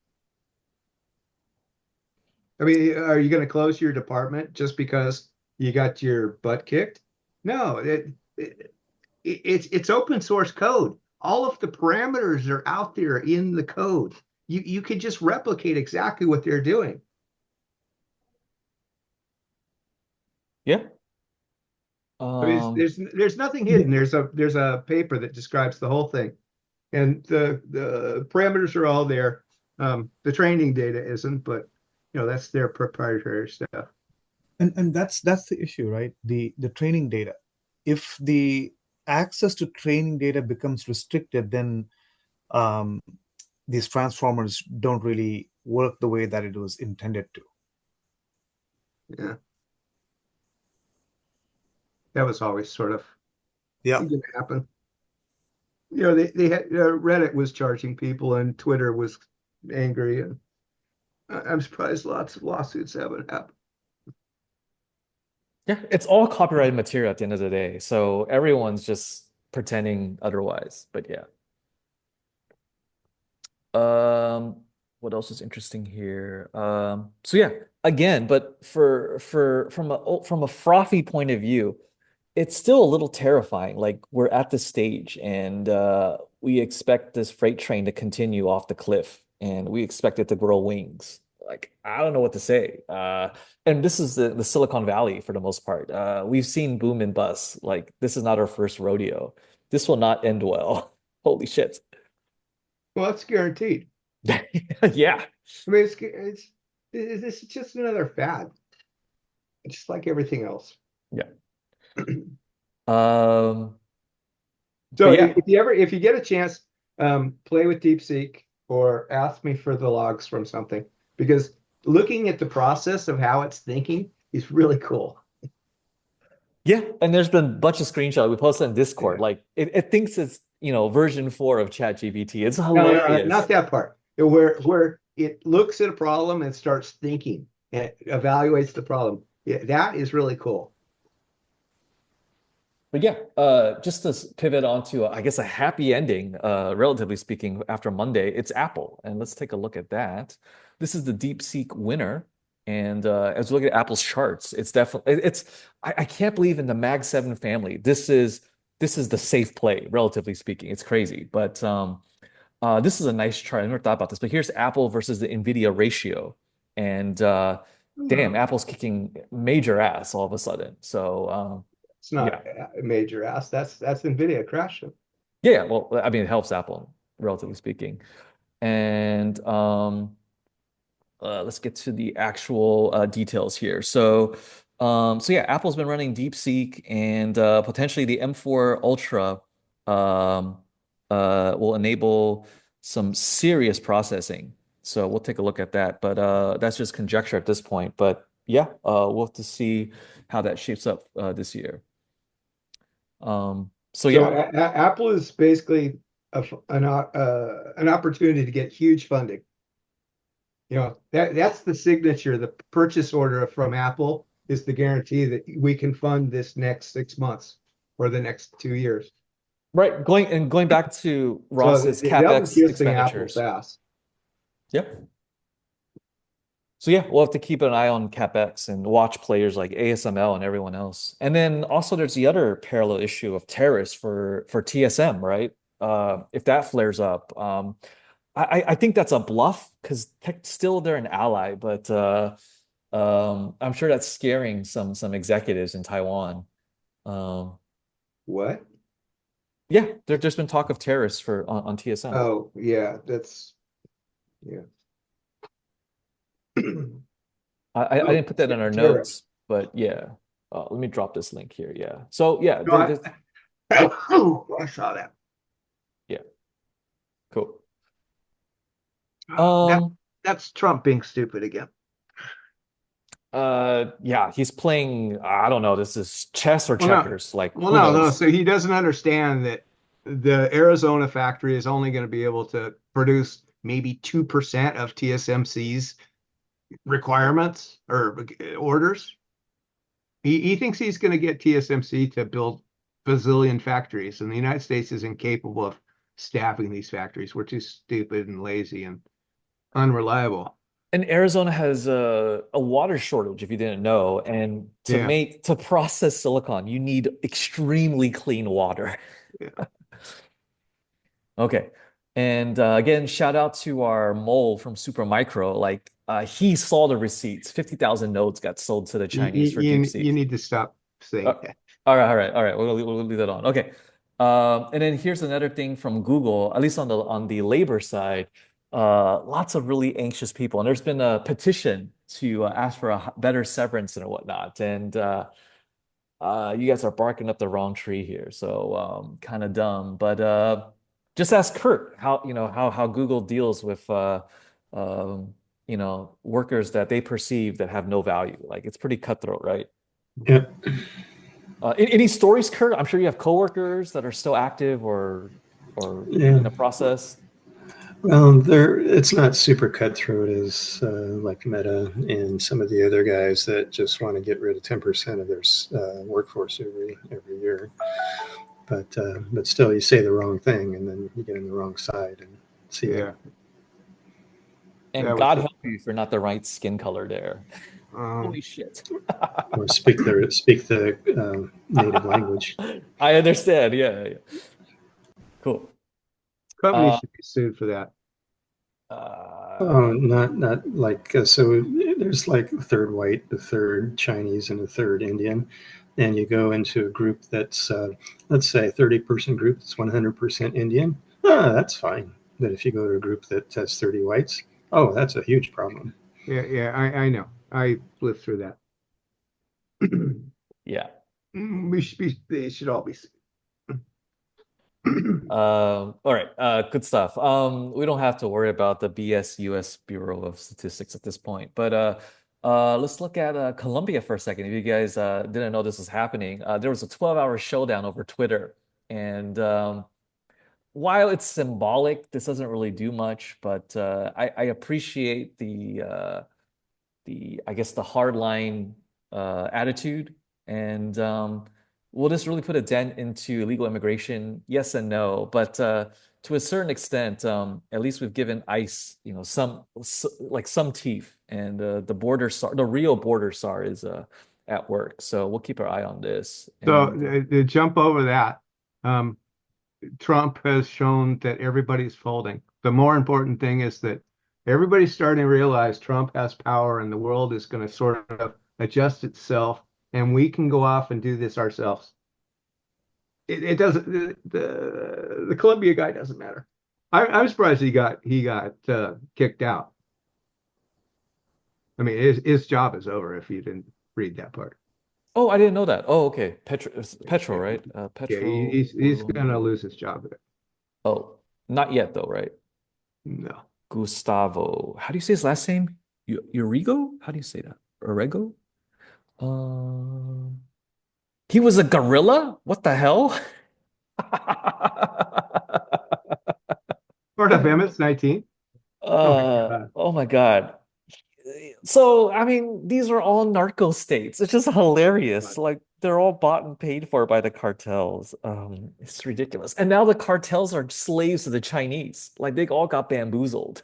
I mean, are you going to close your department just because you got your butt kicked? No, it's open source code. All of the parameters are out there in the code. You could just replicate exactly what they're doing. Yeah. I mean, there's nothing hidden. There's a paper that describes the whole thing, and the parameters are all there. The training data isn't, but that's their proprietary stuff. And that's the issue, right? The training data. If the access to training data becomes restricted, then um, these transformers don't really work the way that it was intended to. Yeah, that was always sort of Yeah. going to happen. They had Reddit was charging people and Twitter was angry, and I'm surprised lots of lawsuits haven't happened. Yeah, it's all copyrighted material at the end of the day. So everyone's just pretending otherwise. But yeah. Um, what else is interesting here? So yeah, again, but for from a frothy point of view, it's still a little terrifying. Like we're at the stage and we expect this freight train to continue off the cliff and we expect it to grow wings. Like I don't know what to say. And this is the Silicon Valley for the most part. We've seen boom and bust. Like this is not our first rodeo. This will not end well. Holy shit. Well, it's guaranteed. Yeah. I mean, this is just another fad, just like everything else. Yeah. Um, So but yeah, if you get a chance, play with DeepSeek or ask me for the logs from something because looking at the process of how it's thinking is really cool. yeah. And there's been a bunch of screenshots we posted in Yeah. Discord. Like it thinks it's, version 4 of ChatGPT. It's No, not hilarious. that part. Where it looks at a problem and starts thinking and it evaluates the problem. Yeah, that is really cool. But yeah, just to pivot onto, I guess, a happy ending, relatively speaking, after Monday, it's Apple. And let's take a look at that. This is the DeepSeek winner. And as we look at Apple's charts, it's definitely, I can't believe in the Mag 7 family, this is the safe play, relatively speaking. It's crazy. But this is a nice chart. I never thought about this, but here's Apple versus the NVIDIA ratio. And damn, Hmm. Apple's kicking major ass all of a sudden. So It's not yeah. a major ask. That's NVIDIA crashing. Yeah, well, I mean, it helps Apple, relatively speaking. And let's get to the actual details here. So yeah, Apple's been running DeepSeek, and potentially the M4 Ultra um, will enable some serious processing. So we'll take a look at that. But that's just conjecture at this point. But yeah, we'll have to see how that shapes up this year. So So yeah. Apple is basically an opportunity to get huge funding. That's the signature. The purchase order from Apple is the guarantee that we can fund this next 6 months or the next 2 years. Right. Going back to So Ross's they'll be CapEx kissing Apple expenditures. fast. Yep. So yeah, we'll have to keep an eye on CapEx and watch players like ASML and everyone else. And then also there's the other parallel issue of tariffs for TSM, right? If that flares up, I think that's a bluff because still they're an ally, but I'm sure that's scaring some executives in Taiwan. Um, What? yeah, there's been talk of tariffs on TSM. Oh, yeah, that's yeah. I didn't put that in our Zero. notes, but yeah. Let me drop this link here. Yeah. So yeah, No, I saw that. yeah, cool. That Um, that's Trump being stupid again. yeah, he's playing, I don't know, this is chess or Well, no, checkers, like well, who no. knows? So he doesn't understand that the Arizona factory is only going to be able to produce maybe 2% of TSMC's requirements or orders. He thinks he's going to get TSMC to build bazillion factories, and the United States is incapable of staffing these factories. We're too stupid and lazy and unreliable. And Arizona has a water shortage, if you didn't know. And Yeah, to process silicon, you need extremely clean water. yeah. Okay. And again, shout out to our mole from Supermicro. Like he saw the receipts. 50,000 nodes got sold to the Chinese for You DeepSeek. need to stop Uh, saying that. all right, all right, all right. We'll leave that on. Okay. And then here's another thing from Google, at least on the labor side, lots of really anxious people, and there's been a petition to ask for a better severance and whatnot. And you guys are barking up the wrong tree here, so kind of dumb. But just ask Kurt how how Google deals with um, workers that they perceive that have no value. Like it's pretty cutthroat, right? Yeah. Any stories, Kurt? I'm sure you have coworkers that are still active or Yeah. in the process. Well, there it's not super cutthroat as like Meta and some of the other guys that just want to get rid of 10% of their workforce every year. But still, you say the wrong thing and then you get on the wrong side and see ya. Yeah, And that was God just, help you if you're not the right skin color there. um, Holy shit. Or speak the native language. I understand. Yeah, yeah. Cool. companies Uh, should be sued for that. Oh, uh, not like so. There's like a third white, a third Chinese, and a third Indian, and you go into a group that's let's say 30-person group that's 100% Indian. That's fine. But if you go to a group that has 30 whites, oh, that's a huge problem. Yeah, yeah, I know. I lived through that. yeah. They should all be sued. All right. Good stuff. We don't have to worry about the BS US Bureau of Statistics at this point, but let's look at Colombia for a second. If you guys didn't know this was happening, there was a 12-hour showdown over Twitter, and while it's symbolic, this doesn't really do much. But I appreciate the I guess the hardline attitude, and will this really put a dent into illegal immigration? Yes and no, but to a certain extent, at least we've given ICE, like some teeth, and the real border SAR is at work. So we'll keep our eye on this. So And to jump over that, um, Trump has shown that everybody's folding. The more important thing is that everybody's starting to realize Trump has power and the world is going to sort of adjust itself, and we can go off and do this ourselves. It doesn't. The Columbia guy doesn't matter. I'm surprised he got kicked out. I mean, his job is over if you didn't read that part. oh, I didn't know that. Oh, okay. Petro, Yeah, right? yeah, Petro. he's gonna lose his job. Oh, not yet though, right? No. Gustavo. How do you say his last name? Urigo? How do you say that? Orego? Um, he was a gorilla? What the hell? Part of MS-19. Oh my God. Oh my God. So, I mean, these are all narco states. It's just hilarious. Like they're all bought and paid for by the cartels. It's ridiculous. And now the cartels are slaves to the Chinese. Like they all got bamboozled.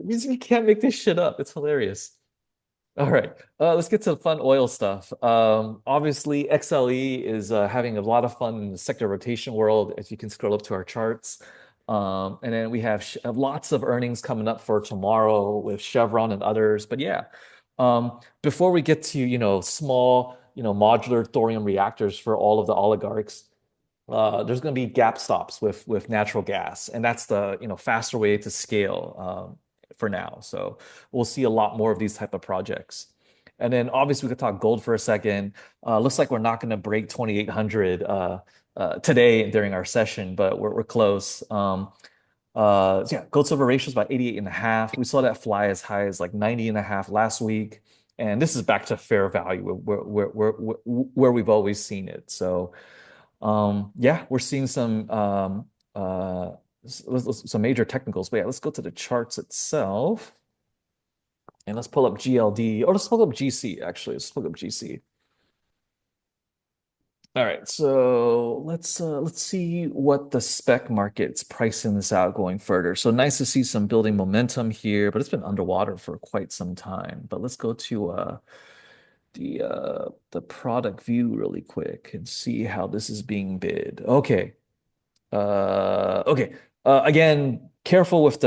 You can't make this shit up. It's hilarious. All right, let's get to the fun oil stuff. Obviously, XLE is having a lot of fun in the sector rotation world, as you can scroll up to our charts. And then we have lots of earnings coming up for tomorrow with Chevron and others. But yeah, before we get to, small, modular thorium reactors for all of the oligarchs, there's going to be gap stops with natural gas, and that's the faster way to scale for now. So we'll see a lot more of these type of projects. And then obviously we could talk gold for a second. Looks like we're not going to break 2,800 today during our session, but we're close. So yeah, gold silver ratio is about 88 and a half. We saw that fly as high as like 90 and a half last week. And this is back to fair value where we've always seen it. So yeah, we're seeing some major technicals. But yeah, let's go to the charts itself. And let's pull up GLD, or let's pull up GC, actually. Let's pull up GC. All right, so let's see what the spec market's pricing this out going further. So nice to see some building momentum here, but it's been underwater for quite some time. But let's go to the product view really quick and see how this is being bid. Okay. Okay. Again, careful with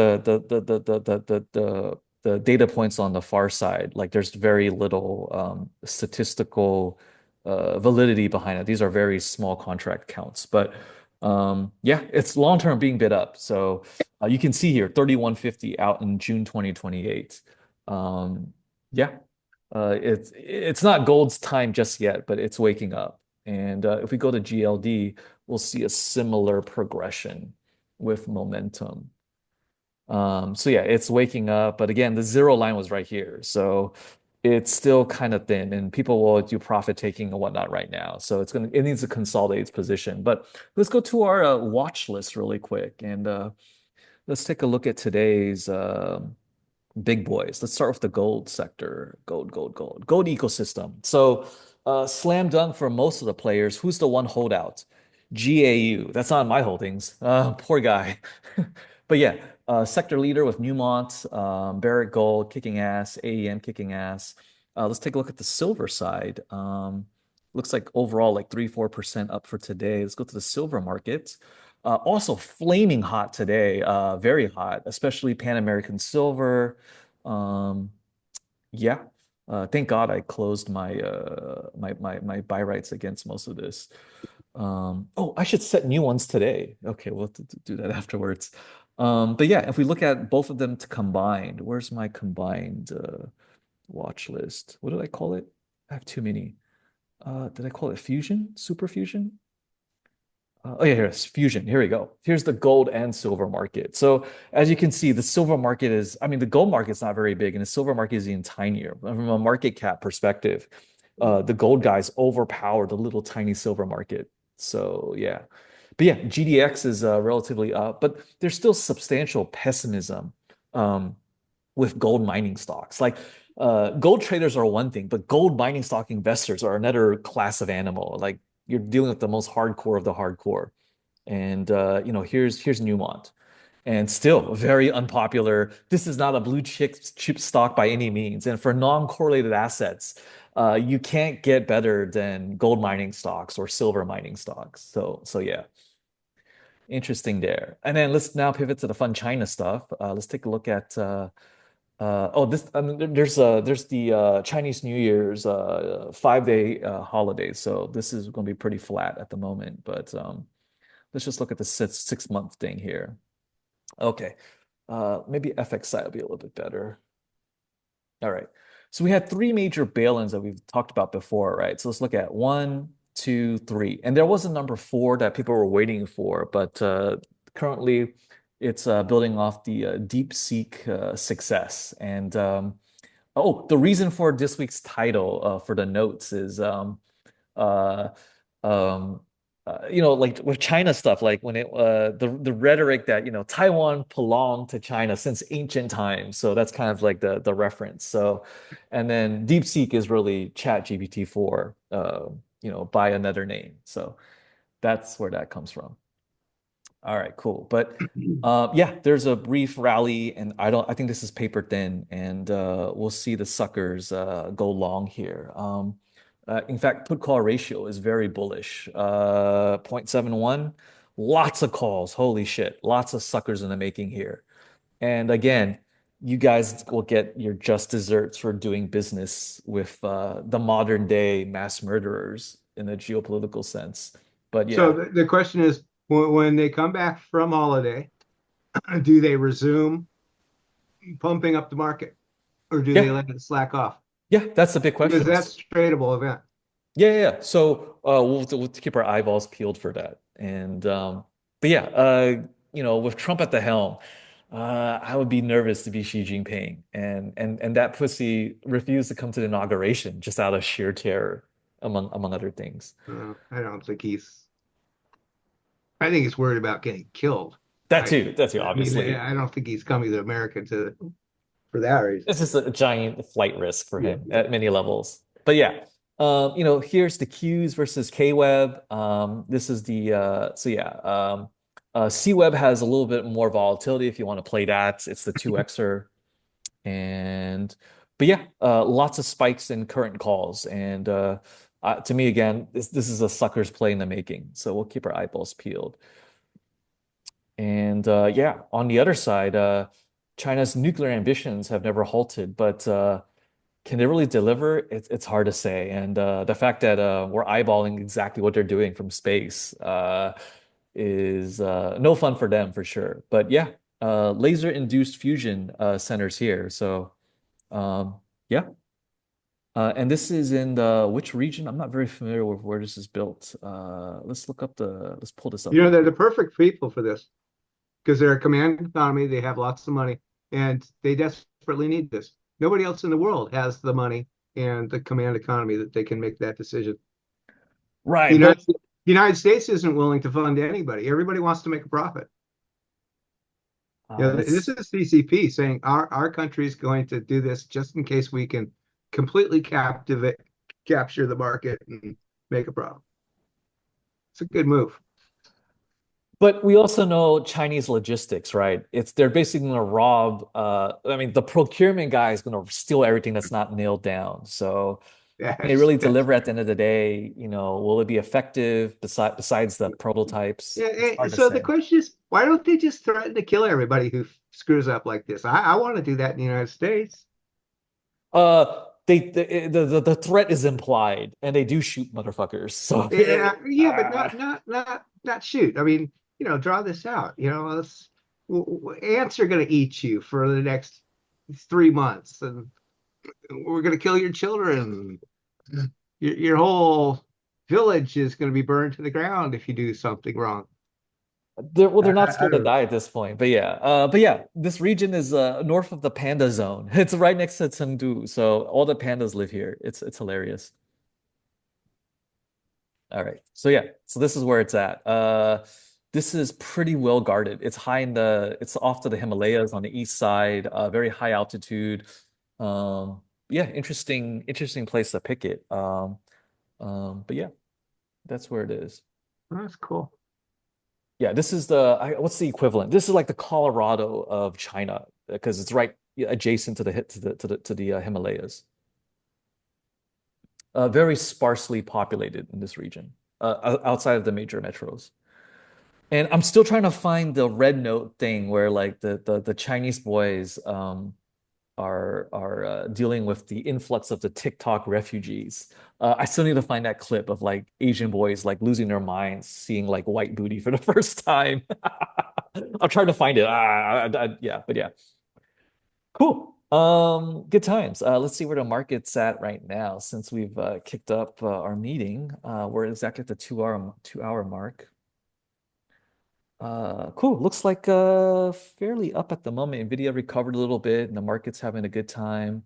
the data points on the far side. Like there's very little statistical validity behind it. These are very small contract counts, but yeah, it's long term being bid up. So you can see here 3150 out in June 2028. Yeah, it's not gold's time just yet, but it's waking up. And if we go to GLD, we'll see a similar progression with momentum. So yeah, it's waking up, but again, the zero line was right here. So it's still kind of thin and people will do profit taking and whatnot right now. So it needs to consolidate its position. But let's go to our watch list really quick and let's take a look at today's big boys. Let's start with the gold sector. Gold ecosystem. So slam dunk for most of the players. Who's the one holdout? GAU. That's not my holdings. Poor guy. But yeah, sector leader with Newmont, Barrick Gold kicking ass, AEM kicking ass. Let's take a look at the silver side. Looks like overall like 3-4% up for today. Let's go to the silver market. Also flaming hot today, very hot, especially Pan American Silver. Yeah, thank God I closed my buy rights against most of this. Oh, I should set new ones today. Okay, we'll do that afterwards. But yeah, if we look at both of them to combined, where's my combined watch list? What did I call it? I have too many. Did I call it Fusion? Super Fusion? Oh yeah, here's Fusion. Here we go. Here's the gold and silver market. So as you can see, the silver market is, I mean, the gold market's not very big and the silver market is even tinier. From a market cap perspective, the gold guys overpower the little tiny silver market. So yeah. But yeah, GDX is relatively up, but there's still substantial pessimism with gold mining stocks. Like gold traders are one thing, but gold mining stock investors are another class of animal. Like you're dealing with the most hardcore of the hardcore. And here's Newmont. And still very unpopular. This is not a blue chip stock by any means. And for non-correlated assets, you can't get better than gold mining stocks or silver mining stocks. So yeah, interesting there. And then let's now pivot to the fun China stuff. Let's take a look at there's the Chinese New Year's 5-day holiday. So this is going to be pretty flat at the moment. But let's just look at the 6 month thing here. Okay. Maybe FX side will be a little bit better. All right. So we had three major bail-ins that we've talked about before, right? So let's look at 1, 2, 3. And there was a number 4 that people were waiting for, but currently it's building off the DeepSeek success. And the reason for this week's title for the notes is uh, um, like with China stuff, like when the rhetoric that Taiwan belonged to China since ancient times, so that's kind of like the reference. So, and then DeepSeek is really Chat GPT 4, by another name. So that's where that comes from. All right, cool. But yeah, there's a brief rally, and I think this is paper thin, and we'll see the suckers go long here. In fact, put call ratio is very bullish. 0.71, lots of calls. Holy shit, lots of suckers in the making here. And again, you guys will get your just desserts for doing business with the modern day mass murderers in a geopolitical sense. But yeah. So the question is, when they come back from holiday, do they resume pumping up the market, or do they Yeah, let it slack off? yeah, that's the big Because question. that's a tradable event. Yeah. So we'll keep our eyeballs peeled for that. And but yeah, with Trump at the helm, I would be nervous to be Xi Jinping, and that pussy refused to come to the inauguration just out of sheer terror, among other things. I don't think he's. I think he's worried about getting killed. I, That too, I mean, obviously. I don't think he's coming to America for that reason. It's just a giant flight risk for Yeah, him yeah. at many levels. But yeah, here's the Qs versus Kweb. This is the so yeah. CWeb has a little bit more volatility if you want to play that. It's the 2xer. And but yeah, lots of spikes in current calls. And to me again, this is a sucker's play in the making. So we'll keep our eyeballs peeled. And yeah, on the other side, China's nuclear ambitions have never halted, but can they really deliver? It's hard to say. And the fact that we're eyeballing exactly what they're doing from space is no fun for them for sure. But yeah, laser-induced fusion centers here. So yeah. And this is in the which region? I'm not very familiar with where this is built. Let's pull this up You know, real they're quick. the perfect people for this because they're a command economy. They have lots of money, and they desperately need this. Nobody else in the world has the money and the command economy that they can make that decision. The Right, but United States isn't willing to fund anybody. Everybody wants to make a profit. Yeah, this let's is CCP saying our country is going to do this just in case we can completely capture the market and make a profit. It's a good move. But we also know Chinese logistics, right? They're basically going to rob. I mean, the procurement guy is going to steal everything that's not nailed down. So can they really That's deliver at the end of the day? Will it be effective besides the prototypes? yeah. It's hard to So the say. question is, why don't they just threaten to kill everybody who screws up like this? I want to do that in the United States. The threat is implied, and they do shoot motherfuckers. So Yeah, yeah, but not shoot. I mean, draw this out. Ants are going to eat you for the next 3 months, and we're going to kill your children. Your whole village is going to be burned to the ground if you do something wrong. they're not I scared to don't know. die at this point. But yeah, this region is north of the panda zone. It's right next to Chengdu, so all the pandas live here. It's hilarious. All right. So yeah, so this is where it's at. This is pretty well guarded. It's off to the Himalayas on the east side, very high altitude. Yeah, interesting place to pick it. But yeah, that's where it is. That's cool. Yeah, this is what's the equivalent? This is like the Colorado of China because it's right adjacent to the Himalayas. Very sparsely populated in this region, outside of the major metros. And I'm still trying to find the red note thing where like the Chinese boys are dealing with the influx of the TikTok refugees. I still need to find that clip of like Asian boys like losing their minds, seeing like white booty for the first time. I'm trying to find it. Yeah, but yeah, cool. Good times. Let's see where the market's at right now since we've kicked up our meeting. We're exactly at the 2 hour mark. Cool. Looks like fairly up at the moment. Nvidia recovered a little bit and the market's having a good time.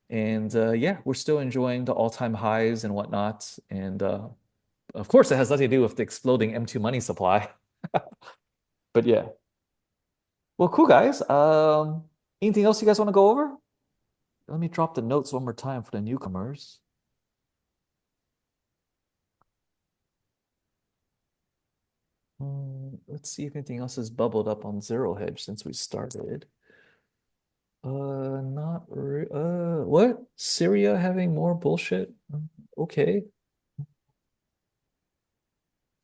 And yeah, we're still enjoying the all-time highs and whatnot. And of course, it has nothing to do with the exploding M2 money supply. But yeah. Well, cool guys. Anything else you guys want to go over? Let me drop the notes one more time for the newcomers. Let's see if anything else has bubbled up on Zero Hedge since we started. Not re what? Syria having more bullshit? Okay.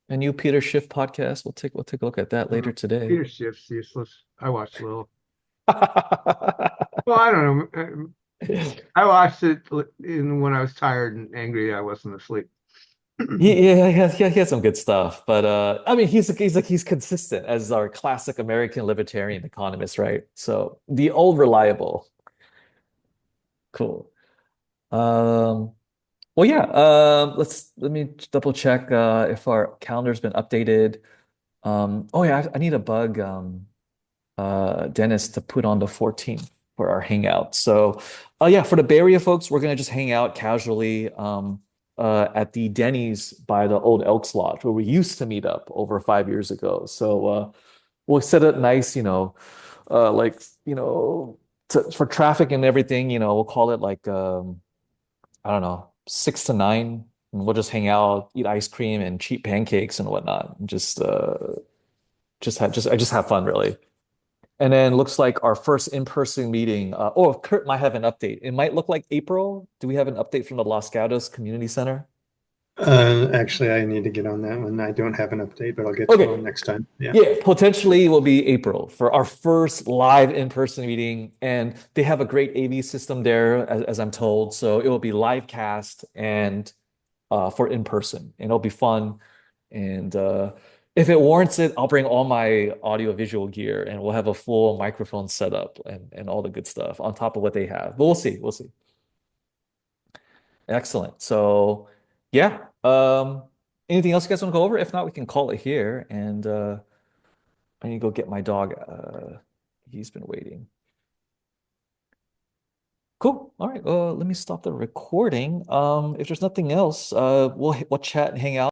A new Peter Schiff podcast. We'll take a look at that later today. Peter Schiff's useless. I watched a little. Well, I don't know. I watched it when I was tired and angry. I wasn't asleep. He has some good stuff, but I mean, he's consistent as our classic American libertarian economist, right? So the old reliable, cool. Um, well, yeah. Let me double check if our calendar's been updated. Oh yeah, I need to bug Dennis to put on the 14th for our hangout. So, yeah, for the Bay Area folks, we're gonna just hang out casually at the Denny's by the old Elks Lodge where we used to meet up over 5 years ago. So, we'll set it nice, like for traffic and everything. We'll call it like I don't know, 6 to 9, and we'll just hang out, eat ice cream and cheap pancakes and whatnot. And just have fun really. And then looks like our first in-person meeting. Oh, Kurt might have an update. It might look like April. Do we have an update from the Los Gatos Community Center? Actually, I need to get on that one. I don't have an update, but I'll get to Okay. one next time. Yeah. Yeah, potentially will be April for our first live in-person meeting. And they have a great AV system there, as I'm told. So it will be live cast and for in-person, and it'll be fun. And if it warrants it, I'll bring all my audio visual gear and we'll have a full microphone setup and all the good stuff on top of what they have. But we'll see. We'll see. Excellent. So yeah. Anything else you guys want to go over? If not, we can call it here. And I need to go get my dog. He's been waiting. Cool. All right. Let me stop the recording. If there's nothing else, we'll chat and hang out.